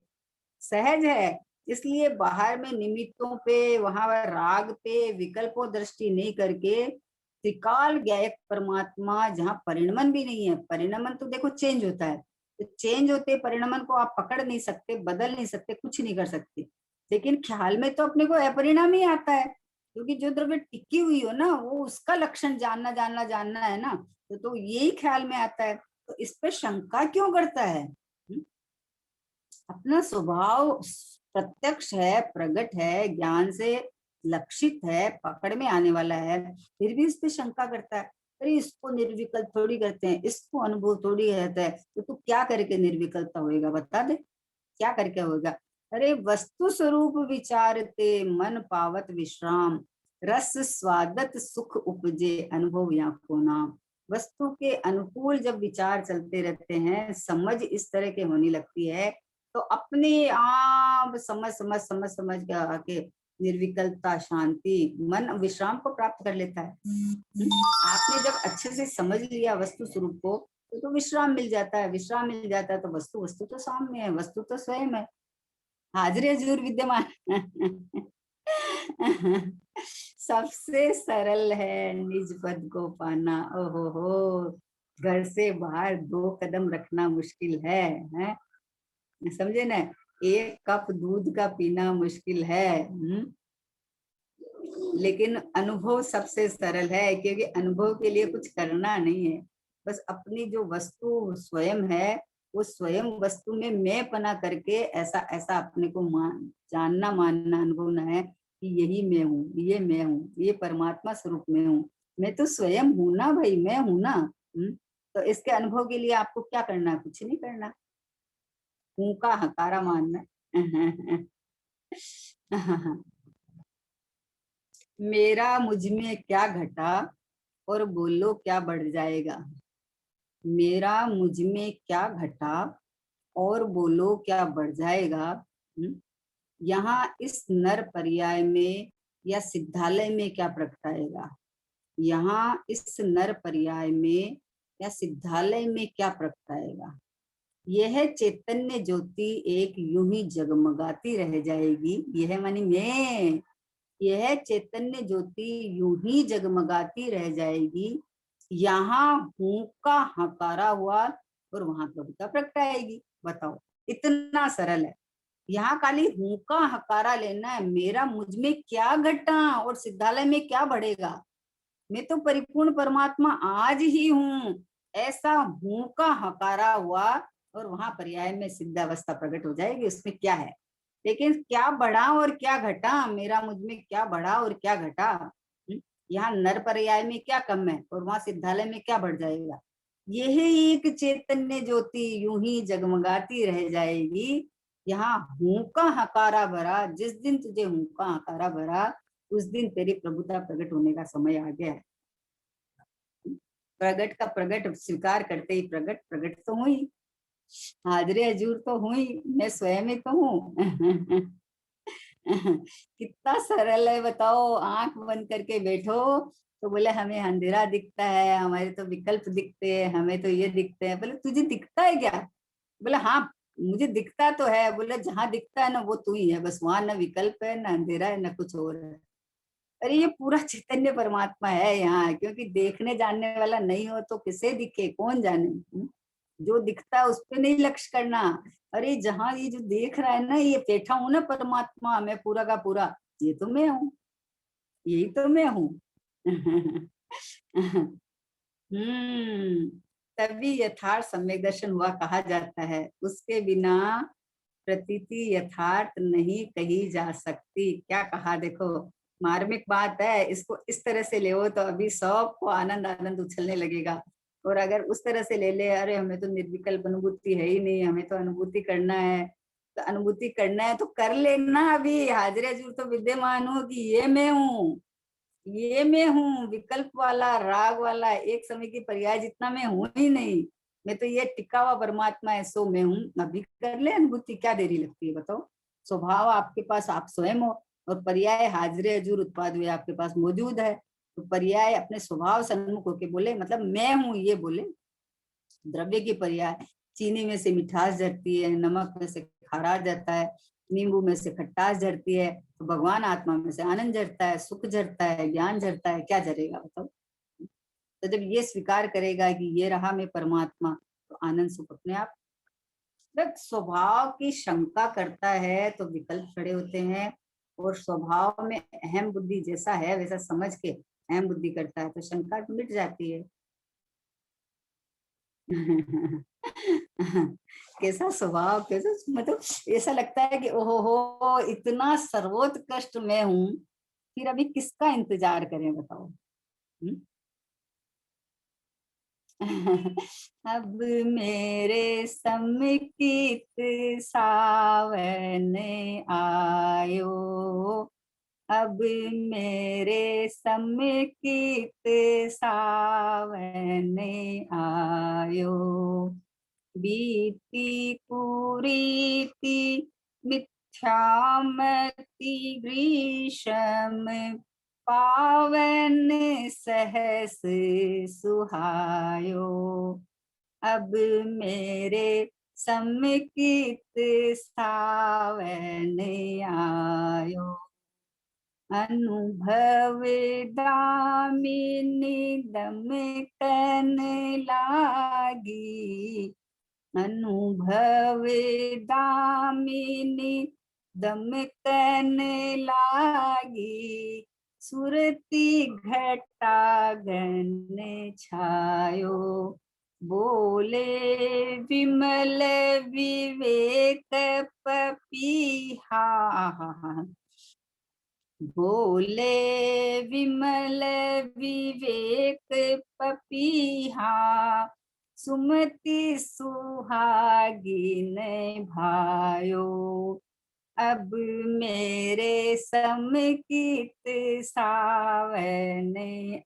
सहज है। इसलिए बाहर में निमित्तों पे, वहां राग पे, विकल्पों दृष्टि नहीं करके त्रिकाल गायक परमात्मा, जहाँ परिणमन भी नहीं है, परिणमन तो देखो चेंज होता है, तो चेंज होते परिणमन को आप पकड़ नहीं सकते, बदल नहीं सकते, कुछ नहीं कर सकते, लेकिन ख्याल में तो अपने को अपरिणाम ही आता है, क्योंकि जो द्रव्य टिकी हुई हो ना, वो उसका लक्षण जानना जानना जानना है ना, तो यही ख्याल में आता है। तो इस पे शंका क्यों करता है? अपना स्वभाव प्रत्यक्ष है, प्रकट है, ज्ञान से लक्षित है, पकड़ में आने वाला है, फिर भी इस पे शंका करता है। अरे इसको निर्विकल्प थोड़ी करते हैं, इसको अनुभव थोड़ी रहता है, तो तू क्या करके निर्विकल्पता होएगा, बता दे क्या करके होगा? अरे वस्तु स्वरूप विचारते मन पावत विश्राम, रस स्वादत सुख उपजे अनुभव या को नाम। वस्तु के अनुकूल जब विचार चलते रहते हैं, समझ इस तरह के होने लगती है, तो अपने आप समझ समझ समझ समझ के आके निर्विकल्पता, शांति, मन विश्राम को प्राप्त कर लेता है। आपने जब अच्छे से समझ लिया वस्तु स्वरूप को, तो विश्राम मिल जाता है, विश्राम मिल जाता है तो वस्तु वस्तु तो सामने है, वस्तु तो स्वयं है, हाजिर हजूर विद्यमान। सबसे सरल है निज पद को पाना। ओहो हो, घर से बाहर 2 कदम रखना मुश्किल है? समझे ना, 1 कप दूध का पीना मुश्किल है। लेकिन अनुभव सबसे सरल है, क्योंकि अनुभव के लिए कुछ करना नहीं है, बस अपनी जो वस्तु स्वयं है, वो स्वयं वस्तु में मैं पना करके ऐसा ऐसा अपने को जानना मानना अनुभवना है कि यही मैं हूँ, ये मैं हूँ, ये परमात्मा स्वरूप में हूँ, मैं तो स्वयं हूँ ना भाई, मैं हूँ ना। तो इसके अनुभव के लिए आपको क्या करना, कुछ नहीं करना, हूँ का हकारा मानना। मेरा मुझ में क्या घटा और बोलो क्या बढ़ जाएगा। मेरा मुझ में क्या घटा और बोलो क्या बढ़ जाएगा। यहाँ इस नर पर्याय में या सिद्धालय में क्या प्रगटाएगा। यहाँ इस नर पर्याय में या सिद्धालय में क्या प्रगटाएगा। यह चैतन्य ज्योति एक यूं ही जगमगाती रह जाएगी। यह मानी मैं, यह चैतन्य ज्योति यूं ही जगमगाती रह जाएगी। यहाँ हूं का हकारा हुआ और वहां कविता प्रगटाएगी। बताओ, इतना सरल है। यहाँ खाली हूं का हकारा लेना है, मेरा मुझ में क्या घटा और सिद्धालय में क्या बढ़ेगा। मैं तो परिपूर्ण परमात्मा आज ही हूँ, ऐसा हूं का हकारा हुआ और वहां पर्याय में सिद्धावस्था प्रकट हो जाएगी। उसमें क्या है, लेकिन क्या बढ़ा और क्या घटा, मेरा मुझ में क्या बढ़ा और क्या घटा। यहाँ नर पर्याय में क्या कम है और वहां सिद्धालय में क्या बढ़ जाएगा। यह एक चैतन्य ज्योति यूं ही जगमगाती रह जाएगी। यहाँ हूं का हकारा भरा, जिस दिन तुझे हूं का हकारा भरा, उस दिन तेरी प्रभुता प्रकट होने का समय आ गया है। प्रगट का प्रगट स्वीकार करते ही प्रगट प्रगट तो हुई, हाजरे हजूर तो हुई, मैं स्वयं ही तो हूँ। कितना सरल है बताओ। आंख बंद करके बैठो तो बोले हमें अंधेरा दिखता है, हमारे तो विकल्प दिखते हैं, हमें तो ये दिखते हैं। बोले तुझे दिखता है क्या। बोले हाँ मुझे दिखता तो है। बोले जहाँ दिखता है ना वो तू ही है, बस वहां ना विकल्प है, ना अंधेरा है, ना कुछ और है। अरे ये पूरा चैतन्य परमात्मा है यहाँ, क्योंकि देखने जानने वाला नहीं हो तो किसे दिखे, कौन जाने। जो दिखता है उस पे नहीं लक्ष्य करना। अरे जहाँ ये जो देख रहा है ना, ये बैठा हूं ना परमात्मा, मैं पूरा का पूरा, ये तो मैं हूँ, यही तो मैं हूँ। हम्म, तभी यथार्थ सम्यक दर्शन हुआ कहा जाता है। उसके बिना प्रतीति यथार्थ नहीं कही जा सकती। क्या कहा देखो, मार्मिक बात है। इसको इस तरह से ले तो अभी सबको आनंद आनंद उछलने लगेगा। और अगर उस तरह से ले ले, अरे हमें तो निर्विकल्प अनुभूति है ही नहीं, हमें तो अनुभूति करना है, तो अनुभूति करना है तो कर लेना। अभी हाजिर हजूर तो विद्यमान हो कि ये मैं हूँ, ये मैं हूँ, विकल्प वाला राग वाला एक समय की पर्याय जितना मैं हूं ही नहीं। मैं तो ये टिका हुआ परमात्मा है, सो मैं हूँ। अभी कर ले अनुभूति, क्या देरी लगती है बताओ। स्वभाव आपके पास आप स्वयं हो, और पर्याय हाजिर हजूर उत्पाद हुए आपके पास मौजूद है। तो पर्याय अपने स्वभाव सन्मुख होके बोले, मतलब मैं हूँ ये बोले। द्रव्य की पर्याय, चीनी में से मिठास झरती है, नमक में से खाराश झरता है, नींबू में से खट्टास झरती है, तो भगवान आत्मा में से आनंद झरता है, सुख झरता है, ज्ञान झरता है। क्या झरेगा बताओ। तो जब ये स्वीकार करेगा कि ये रहा मैं परमात्मा, तो आनंद सुख अपने आप। जब स्वभाव की शंका करता है तो विकल्प खड़े होते हैं, और स्वभाव में अहम बुद्धि जैसा है वैसा समझ के अहम बुद्धि करता है तो शंका मिट जाती है। कैसा स्वभाव, कैसा मतलब ऐसा लगता है कि ओहो हो इतना सर्वोत्कृष्ट मैं हूँ, फिर अभी किसका इंतजार करें बताओ। अब मेरे समिकित सावन आयो, अब मेरे समिकित सावन आयो, बीती कुरीति मिथ्यामति ग्रीष्म, पावन सहस सुहायो। अब मेरे समिकित सावन आयो। अनुभव दामिनी दमकन लागी। अनुभव दामिनी दमकन लागी। सुरती घटा घन छायो। बोले विमल विवेक पपीहा। बोले विमल विवेक पपीहा। सुमति सुहागिन भायो। अब मेरे समिकित सावन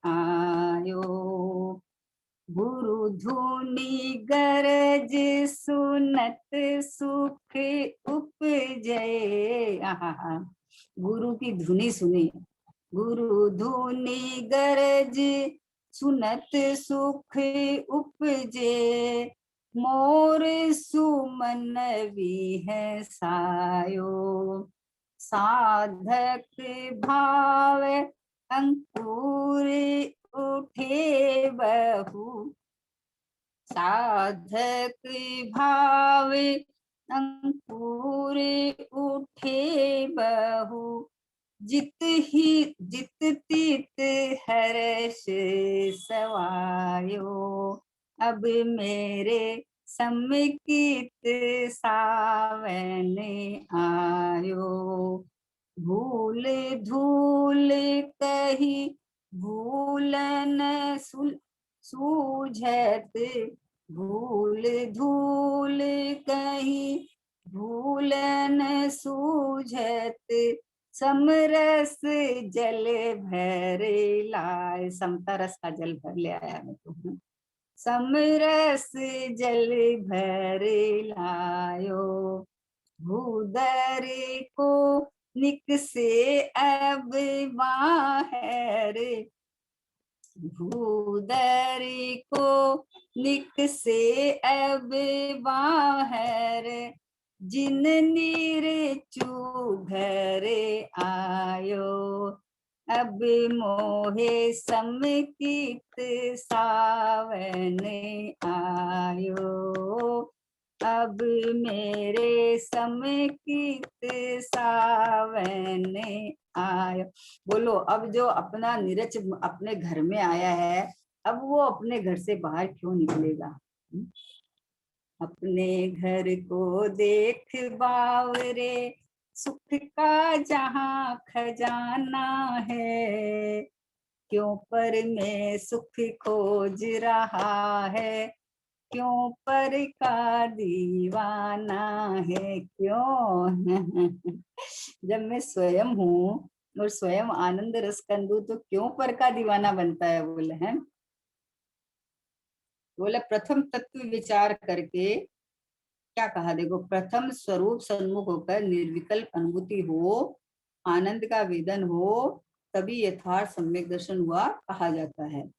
आयो। गुरु धुनि गरज सुनत सुख उपजे। आहा, गुरु की धुनी सुनी। गुरु धुनि गरज सुनत सुख उपजे। मोर सुमन विहसायो। साधक भाव अंकुर उठे बहु। साधक भाव अंकुर उठे बहु। जित तित हर्ष सवायो। अब मेरे समिकित सावन आयो। भूल धूल कही भूलन सूझत। भूल धूल कही भूलन सूझत। समरस जल भर लाए। समता रस का जल भर ले आया मैं तो। समरस जल भर लायो। भूदर को निकसे अब बाहर। भूदर को निकसे अब बाहर। जिन नीर चूघर आयो। अब मोहे समिकित सावन आयो। अब मेरे समिकित सावन आयो। बोलो, अब जो अपना नीरज अपने घर में आया है, अब वो अपने घर से बाहर क्यों निकलेगा? अपने घर को देख बावरे। सुख का जहाँ खजाना है। क्यों पर में सुख खोज रहा है। क्यों पर का दीवाना है। क्यों जब मैं स्वयं हूँ और स्वयं आनंद रस कंदू तो क्यों पर का दीवाना बनता है? बोले है। बोले प्रथम तत्व विचार करके क्या कहा, देखो, प्रथम स्वरूप सन्मुख होकर निर्विकल्प अनुभूति हो, आनंद का वेदन हो, तभी यथार्थ सम्यक दर्शन हुआ कहा जाता है।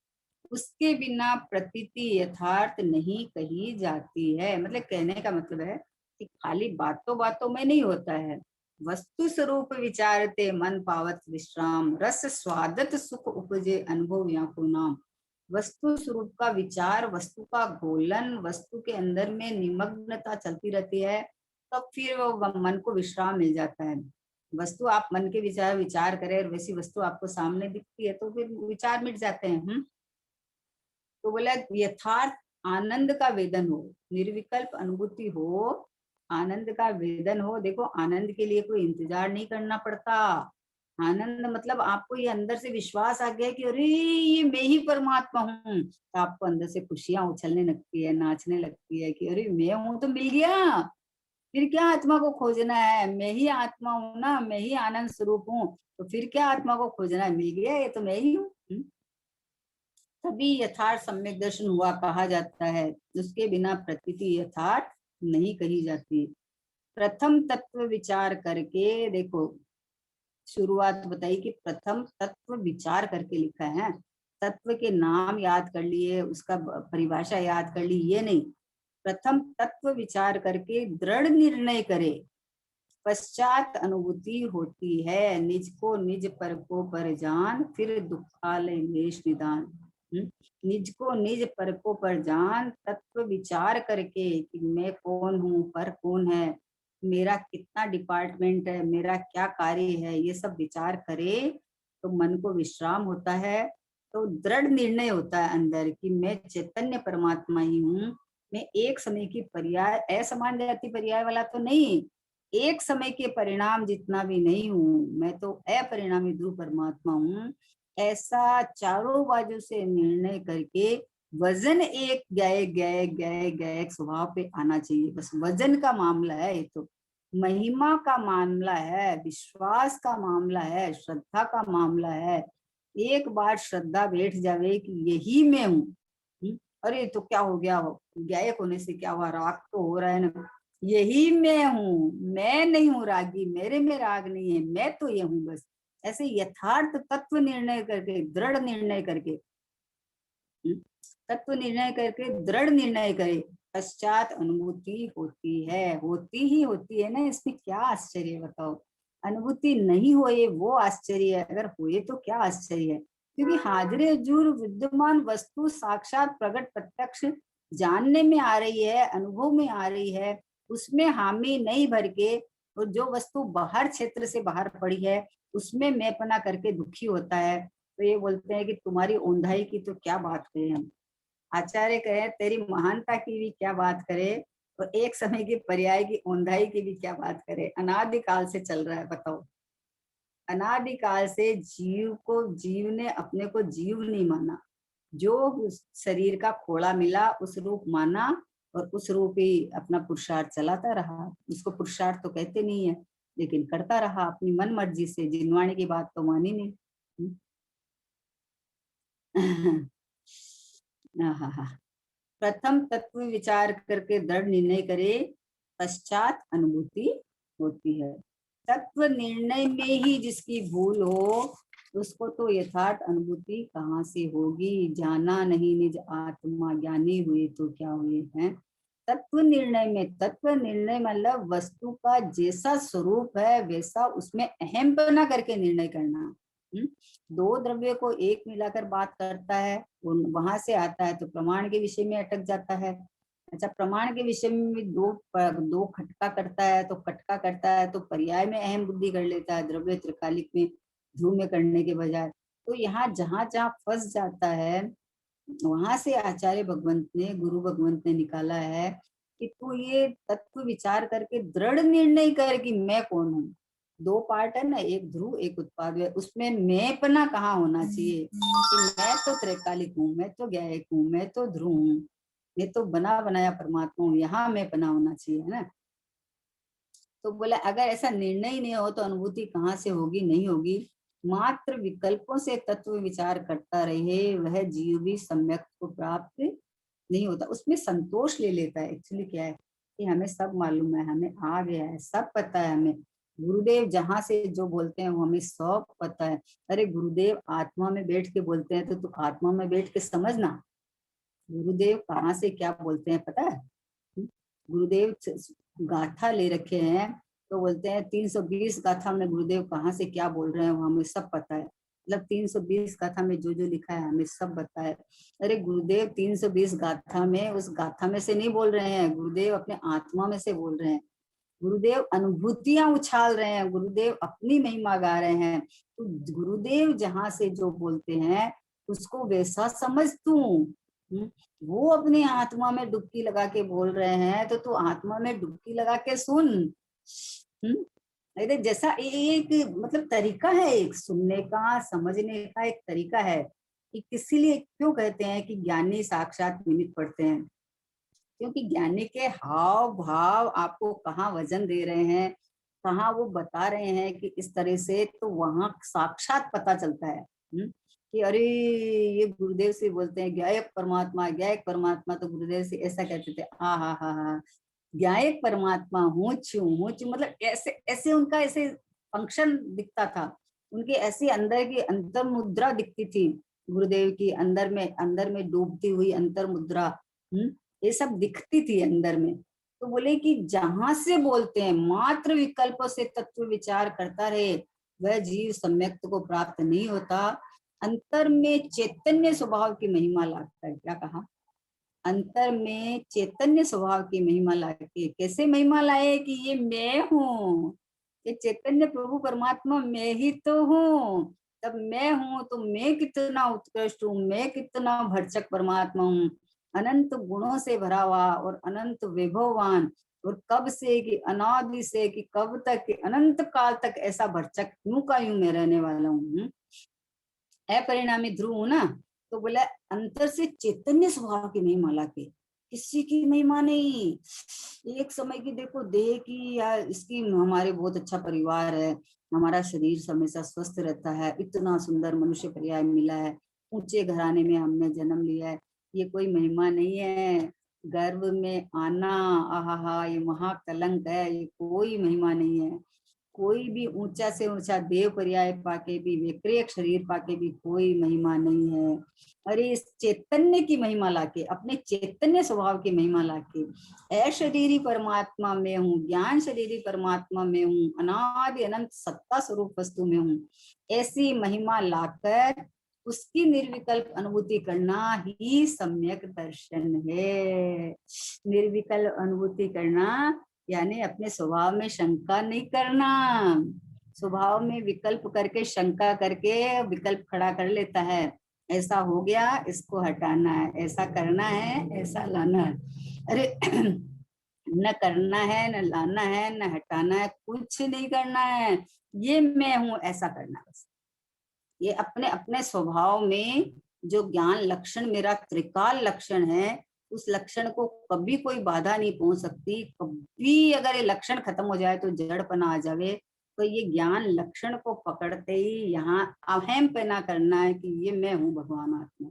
उसके बिना प्रतीति यथार्थ नहीं कही जाती है। मतलब कहने का मतलब है कि खाली बातों बातों में नहीं होता है। वस्तु स्वरूप विचारते मन पावत विश्राम। रस स्वादत सुख उपजे अनुभव या को नाम। वस्तु स्वरूप का विचार, वस्तु का गोलन, वस्तु के अंदर में निमग्नता चलती रहती है, तब तो फिर वो मन को विश्राम मिल जाता है। वस्तु आप मन के विचार करें और वैसी वस्तु आपको सामने दिखती है तो फिर विचार मिट जाते हैं। तो बोला यथार्थ आनंद का वेदन हो, निर्विकल्प अनुभूति हो, आनंद का वेदन हो। देखो, आनंद के लिए कोई इंतजार नहीं करना पड़ता। आनंद मतलब आपको ये अंदर से विश्वास आ गया कि अरे ये मैं ही परमात्मा हूँ, तो आपको अंदर से खुशियां उछलने लगती है, नाचने लगती है कि अरे मैं हूं तो मिल गया। फिर क्या आत्मा को खोजना है? मैं ही आत्मा हूं ना, मैं ही आनंद स्वरूप हूँ, तो फिर क्या आत्मा को खोजना है? मिल गया, ये तो मैं ही हूँ। तभी यथार्थ सम्यक दर्शन हुआ कहा जाता है। उसके बिना प्रतीति यथार्थ नहीं कही जाती। प्रथम तत्व विचार करके, देखो शुरुआत बताई कि प्रथम तत्व विचार करके लिखा है। तत्व के नाम याद कर लिए, उसका परिभाषा याद कर ली, ये नहीं। प्रथम तत्व विचार करके दृढ़ निर्णय करे, पश्चात अनुभूति होती है। निज को निज पर को पर जान, फिर दुखालय लेश निदान। निज को निज पर को पर जान, तत्व विचार करके कि मैं कौन हूँ, पर कौन है, मेरा कितना डिपार्टमेंट है, मेरा क्या कार्य है, ये सब विचार करे तो मन को विश्राम होता है। तो दृढ़ निर्णय होता है अंदर कि मैं चैतन्य परमात्मा ही हूँ। मैं एक समय की पर्याय, असमान जाति पर्याय वाला तो नहीं, एक समय के परिणाम जितना भी नहीं हूँ, मैं तो अपरिणामी ध्रुव परमात्मा हूँ। ऐसा चारों बाजू से निर्णय करके वजन एक गए गए गए गए स्वभाव पे आना चाहिए। बस वजन का मामला है, ये तो महिमा का मामला है, विश्वास का मामला है, श्रद्धा का मामला है। एक बार श्रद्धा बैठ जावे कि यही मैं हूँ, अरे तो क्या हो गया, गायक होने से क्या हुआ, राग तो हो रहा है ना, यही मैं हूँ, मैं नहीं हूँ रागी, मेरे में राग नहीं है, मैं तो ये हूँ बस। ऐसे यथार्थ तत्व निर्णय करके, दृढ़ निर्णय करके, तत्व निर्णय करके दृढ़ निर्णय करे, पश्चात अनुभूति होती है। होती ही होती है ना, इसमें क्या आश्चर्य बताओ। अनुभूति नहीं होए वो आश्चर्य है, अगर होए तो क्या आश्चर्य है। क्योंकि हाजिर हजूर विद्यमान वस्तु साक्षात प्रकट प्रत्यक्ष जानने में आ रही है, अनुभव में आ रही है, उसमें हामी नहीं भर के, और जो वस्तु बाहर क्षेत्र से बाहर पड़ी है उसमें मैंपना करके दुखी होता है। तो ये बोलते हैं कि तुम्हारी ओंधाई की तो क्या बात करें हम। आचार्य कहे तेरी महानता की भी क्या बात करे, और एक समय की पर्याय की ओंधाई की भी क्या बात करे। अनादिकाल से चल रहा है, बताओ। अनादिकाल से जीव को, जीव ने अपने को जीव नहीं माना, जो उस शरीर का खोड़ा मिला उस रूप माना, और उस रूप ही अपना पुरुषार्थ चलाता रहा। उसको पुरुषार्थ तो कहते नहीं है, लेकिन करता रहा अपनी मन मर्जी से, जिनवाणी की बात तो मानी नहीं। हाँ, प्रथम तत्व विचार करके दृढ़ निर्णय करे, पश्चात अनुभूति होती है। तत्व निर्णय में ही जिसकी भूल हो, उसको तो यथार्थ अनुभूति कहाँ से होगी। जाना नहीं निज आत्मा, ज्ञानी हुए तो क्या हुए हैं। तत्व निर्णय में, तत्व निर्णय मतलब वस्तु का जैसा स्वरूप है वैसा उसमें अहम बना करके निर्णय करना। दो द्रव्य को एक मिलाकर बात करता है, वहां से आता है तो प्रमाण के विषय में अटक जाता है। अच्छा, प्रमाण के विषय में दो दो खटका करता है तो खटका करता है तो पर्याय में अहम बुद्धि कर लेता है, द्रव्य त्रिकालिक में ध्रुव में करने के बजाय। तो यहाँ जहां जहां फंस जाता है, वहां से आचार्य भगवंत ने, गुरु भगवंत ने निकाला है कि तू ये तत्व विचार करके दृढ़ निर्णय कर कि मैं कौन हूँ। दो पार्ट है ना, एक ध्रुव एक उत्पाद है, उसमें मैंपना कहाँ होना चाहिए कि मैं तो त्रैकालिक हूँ, मैं तो गायक हूँ, मैं तो ध्रुव हूँ, मैं तो बना बनाया परमात्मा हूँ, यहाँ मैंपना होना चाहिए, है ना। तो बोला अगर ऐसा निर्णय ही नहीं हो तो अनुभूति कहाँ से होगी, नहीं होगी। मात्र विकल्पों से तत्व विचार करता रहे, वह जीव भी सम्यक को प्राप्त नहीं होता, उसमें संतोष ले लेता है। एक्चुअली क्या है कि हमें सब मालूम है, हमें आ गया है, सब पता है हमें। गुरुदेव जहां से जो बोलते हैं वो हमें सब पता है। अरे गुरुदेव आत्मा में बैठ के बोलते हैं तो तू आत्मा में बैठ के समझना, गुरुदेव कहाँ से क्या बोलते हैं पता है। गुरुदेव गाथा ले रखे हैं तो बोलते हैं 320 गाथा में गुरुदेव कहाँ से क्या बोल रहे हैं वो हमें सब पता है। मतलब 320 गाथा में जो जो लिखा है हमें सब पता है। अरे गुरुदेव 320 गाथा में उस गाथा में से नहीं बोल रहे हैं, गुरुदेव अपने आत्मा में से बोल रहे हैं। गुरुदेव अनुभूतियां उछाल रहे हैं, गुरुदेव अपनी महिमा गा रहे हैं। तो गुरुदेव जहां से जो बोलते हैं उसको वैसा समझ तू। वो अपनी आत्मा में डुबकी लगा के बोल रहे हैं तो तू आत्मा में डुबकी लगा के सुन। अरे जैसा एक मतलब तरीका है, एक सुनने का, समझने का एक तरीका है कि किसी लिए क्यों कहते हैं कि ज्ञानी साक्षात निमित्त पढ़ते हैं। क्योंकि ज्ञानी के हाव भाव आपको कहाँ वजन दे रहे हैं, कहाँ वो बता रहे हैं कि इस तरह से, तो वहां साक्षात पता चलता है कि अरे ये गुरुदेव से बोलते हैं ज्ञायक परमात्मा, ज्ञायक परमात्मा। तो गुरुदेव से ऐसा कहते थे, हा, ज्ञायक परमात्मा हूँ मतलब ऐसे ऐसे उनका ऐसे फंक्शन दिखता था, उनके ऐसी अंदर की अंतर मुद्रा दिखती थी गुरुदेव की अंदर में डूबती हुई अंतर मुद्रा, ये सब दिखती थी अंदर में। तो बोले कि जहां से बोलते हैं मात्र विकल्पों से तत्व विचार करता रहे, वह जीव सम्यक्त को प्राप्त नहीं होता। अंतर में चैतन्य स्वभाव की महिमा लाता है। क्या कहा? अंतर में चैतन्य स्वभाव की महिमा लाके, कैसे महिमा लाए कि ये मैं हूँ, ये चैतन्य प्रभु परमात्मा मैं ही तो हूँ। तब मैं हूँ तो मैं कितना उत्कृष्ट हूँ, मैं कितना भरचक परमात्मा हूँ, अनंत गुणों से भरा हुआ और अनंत वैभववान, और कब से कि अनादि से कि कब तक कि अनंत काल तक ऐसा भरचक यूं का यूं मैं रहने वाला हूँ, अपरिणामी ध्रुव हूं ना। तो बोला अंतर से चैतन्य स्वभाव की महिमा लाके, किसी की महिमा नहीं। एक समय की देखो देह की या इसकी, हमारे बहुत अच्छा परिवार है, हमारा शरीर हमेशा स्वस्थ रहता है, इतना सुंदर मनुष्य पर्याय मिला है, ऊंचे घराने में हमने जन्म लिया है, ये कोई महिमा नहीं है। गर्भ में आना, आहा, ये महाकलंक है, ये कोई महिमा नहीं है। कोई भी ऊंचा से ऊंचा देव पर्याय पाके भी, विक्रियक शरीर पाके भी कोई महिमा नहीं है। अरे इस चैतन्य की महिमा लाके, अपने चैतन्य स्वभाव की महिमा लाके, अशरीरी परमात्मा में हूँ, ज्ञान शरीरी परमात्मा में हूँ, अनादि अनंत सत्ता स्वरूप वस्तु में हूँ, ऐसी महिमा लाकर उसकी निर्विकल्प अनुभूति करना ही सम्यक दर्शन है। निर्विकल्प अनुभूति करना यानी अपने स्वभाव में शंका नहीं करना। स्वभाव में विकल्प करके, शंका करके विकल्प खड़ा कर लेता है, ऐसा हो गया इसको हटाना है, ऐसा करना है, ऐसा लाना है। अरे न करना है, न लाना है, न हटाना है, कुछ नहीं करना है, ये मैं हूं ऐसा करना बस। ये अपने अपने स्वभाव में जो ज्ञान लक्षण मेरा त्रिकाल लक्षण है, उस लक्षण को कभी कोई बाधा नहीं पहुंच सकती। कभी अगर ये लक्षण खत्म हो जाए तो जड़पना आ जावे, तो ये ज्ञान लक्षण को पकड़ते ही यहाँ अहम पे ना करना है कि ये मैं हूँ भगवान आत्मा,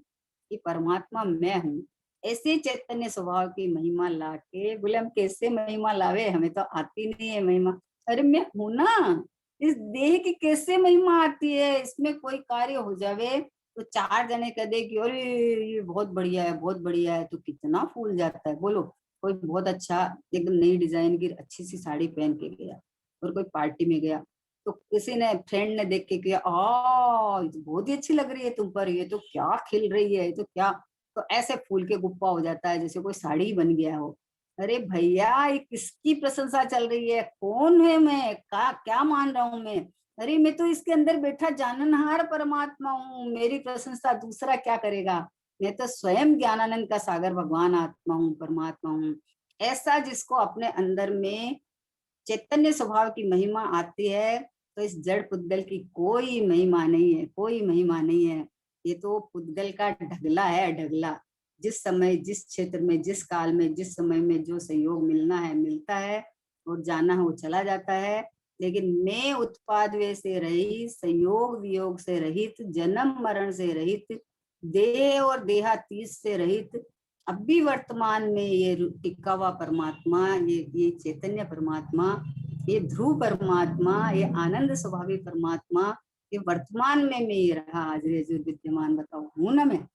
ये परमात्मा मैं हूँ। ऐसे चैतन्य स्वभाव की महिमा लाके, बोले हम कैसे महिमा लावे, हमें तो आती नहीं है महिमा। अरे मैं हूं ना, इस देह की कैसे महिमा आती है, इसमें कोई कार्य हो जावे तो चार जने कह दे कि अरे ये बहुत बढ़िया है, बहुत बढ़िया है, तो कितना फूल जाता है। बोलो कोई बहुत अच्छा एकदम नई डिजाइन की अच्छी सी साड़ी पहन के गया और कोई पार्टी में गया, तो किसी ने फ्रेंड ने देख के किया, ये तो बहुत ही अच्छी लग रही है तुम पर, ये तो क्या खिल रही है, ये तो क्या, तो ऐसे फूल के गुप्पा हो जाता है जैसे कोई साड़ी बन गया हो। अरे भैया ये किसकी प्रशंसा चल रही है, कौन है मैं, क्या मान रहा हूं मैं? अरे मैं तो इसके अंदर बैठा जाननहार परमात्मा हूँ, मेरी प्रशंसा दूसरा क्या करेगा? मैं तो स्वयं ज्ञानानंद का सागर भगवान आत्मा हूँ, परमात्मा हूँ। ऐसा जिसको अपने अंदर में चैतन्य स्वभाव की महिमा आती है, तो इस जड़ पुद्गल की कोई महिमा नहीं है, कोई महिमा नहीं है। ये तो पुद्गल का ढगला है, ढगला। जिस समय, जिस क्षेत्र में, जिस काल में, जिस समय में जो संयोग मिलना है मिलता है, और जाना है वो चला जाता है। लेकिन मैं उत्पाद वे से रहित, संयोग वियोग से रहित, जन्म मरण से रहित, देह और देहातीत से रहित, अभी वर्तमान में ये टिका हुआ परमात्मा, ये चैतन्य परमात्मा, ये ध्रुव परमात्मा, ये आनंद स्वभावी परमात्मा, ये वर्तमान में मैं ये रहा हाजिर हजूर विद्यमान, बताओ हूं ना मैं?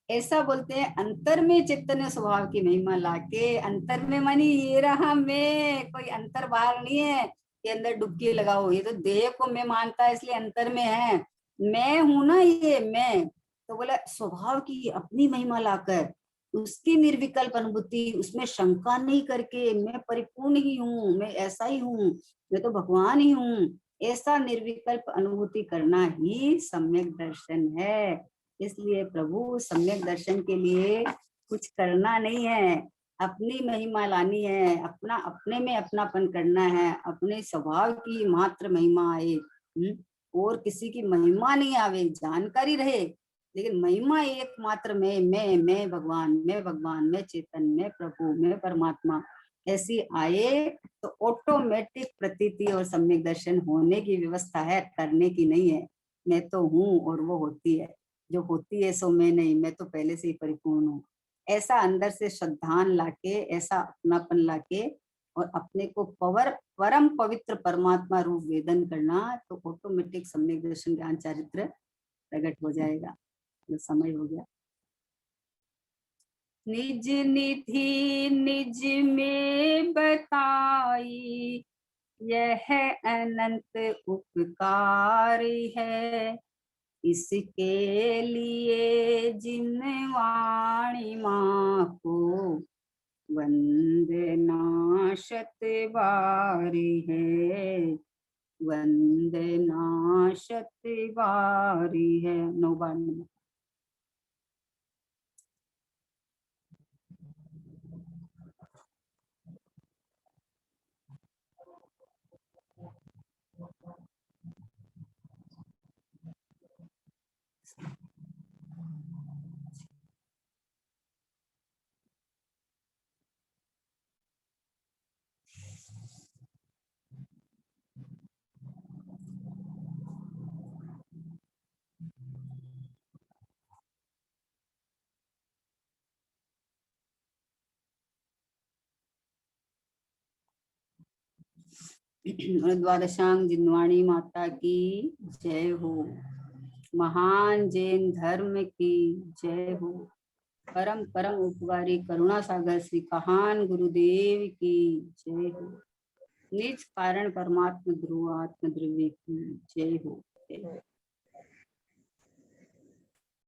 ऐसा बोलते हैं अंतर में चैतन्य स्वभाव की महिमा लाके। अंतर में मानी ये रहा मैं, कोई अंतर बाहर नहीं है कि अंदर डुबकी लगाओ, ये तो देह को मैं मानता है इसलिए अंतर में है, मैं हूं ना ये मैं। तो बोला स्वभाव की अपनी महिमा लाकर, उसकी निर्विकल्प अनुभूति, उसमें शंका नहीं करके, मैं परिपूर्ण ही हूँ, मैं ऐसा ही हूँ, मैं तो भगवान ही हूँ, ऐसा निर्विकल्प अनुभूति करना ही सम्यक दर्शन है। इसलिए प्रभु सम्यक दर्शन के लिए कुछ करना नहीं है, अपनी महिमा लानी है, अपना अपने में अपनापन करना है, अपने स्वभाव की मात्र महिमा आए, और किसी की महिमा नहीं आवे, जानकारी रहे, लेकिन महिमा एकमात्र मैं भगवान, मैं भगवान, मैं चेतन, मैं प्रभु, मैं परमात्मा ऐसी आए, तो ऑटोमेटिक प्रतीति और सम्यक दर्शन होने की व्यवस्था है, करने की नहीं है। मैं तो हूँ और वो होती है, जो होती है सो मैं नहीं, मैं तो पहले से ही परिपूर्ण हूँ। ऐसा अंदर से श्रद्धान लाके, ऐसा अपनापन लाके, और अपने को परम पवित्र परमात्मा रूप वेदन करना, तो ऑटोमेटिक सम्यक दर्शन ज्ञान चारित्र प्रकट हो जाएगा, जो समय हो गया। निज निधि निज में बताई, यह अनंत उपकार है। इसके लिए जिन वाणी माँ को वंदना शत बार है, वंदना शत बार है। 9 बार नमः। द्वादशांग जिनवाणी माता की जय हो। महान जैन धर्म की जय हो। परम परम उपकारी करुणा सागर श्री कहान गुरुदेव की जय हो। निज कारण परमात्म ध्रुव आत्म द्रव्य की जय हो।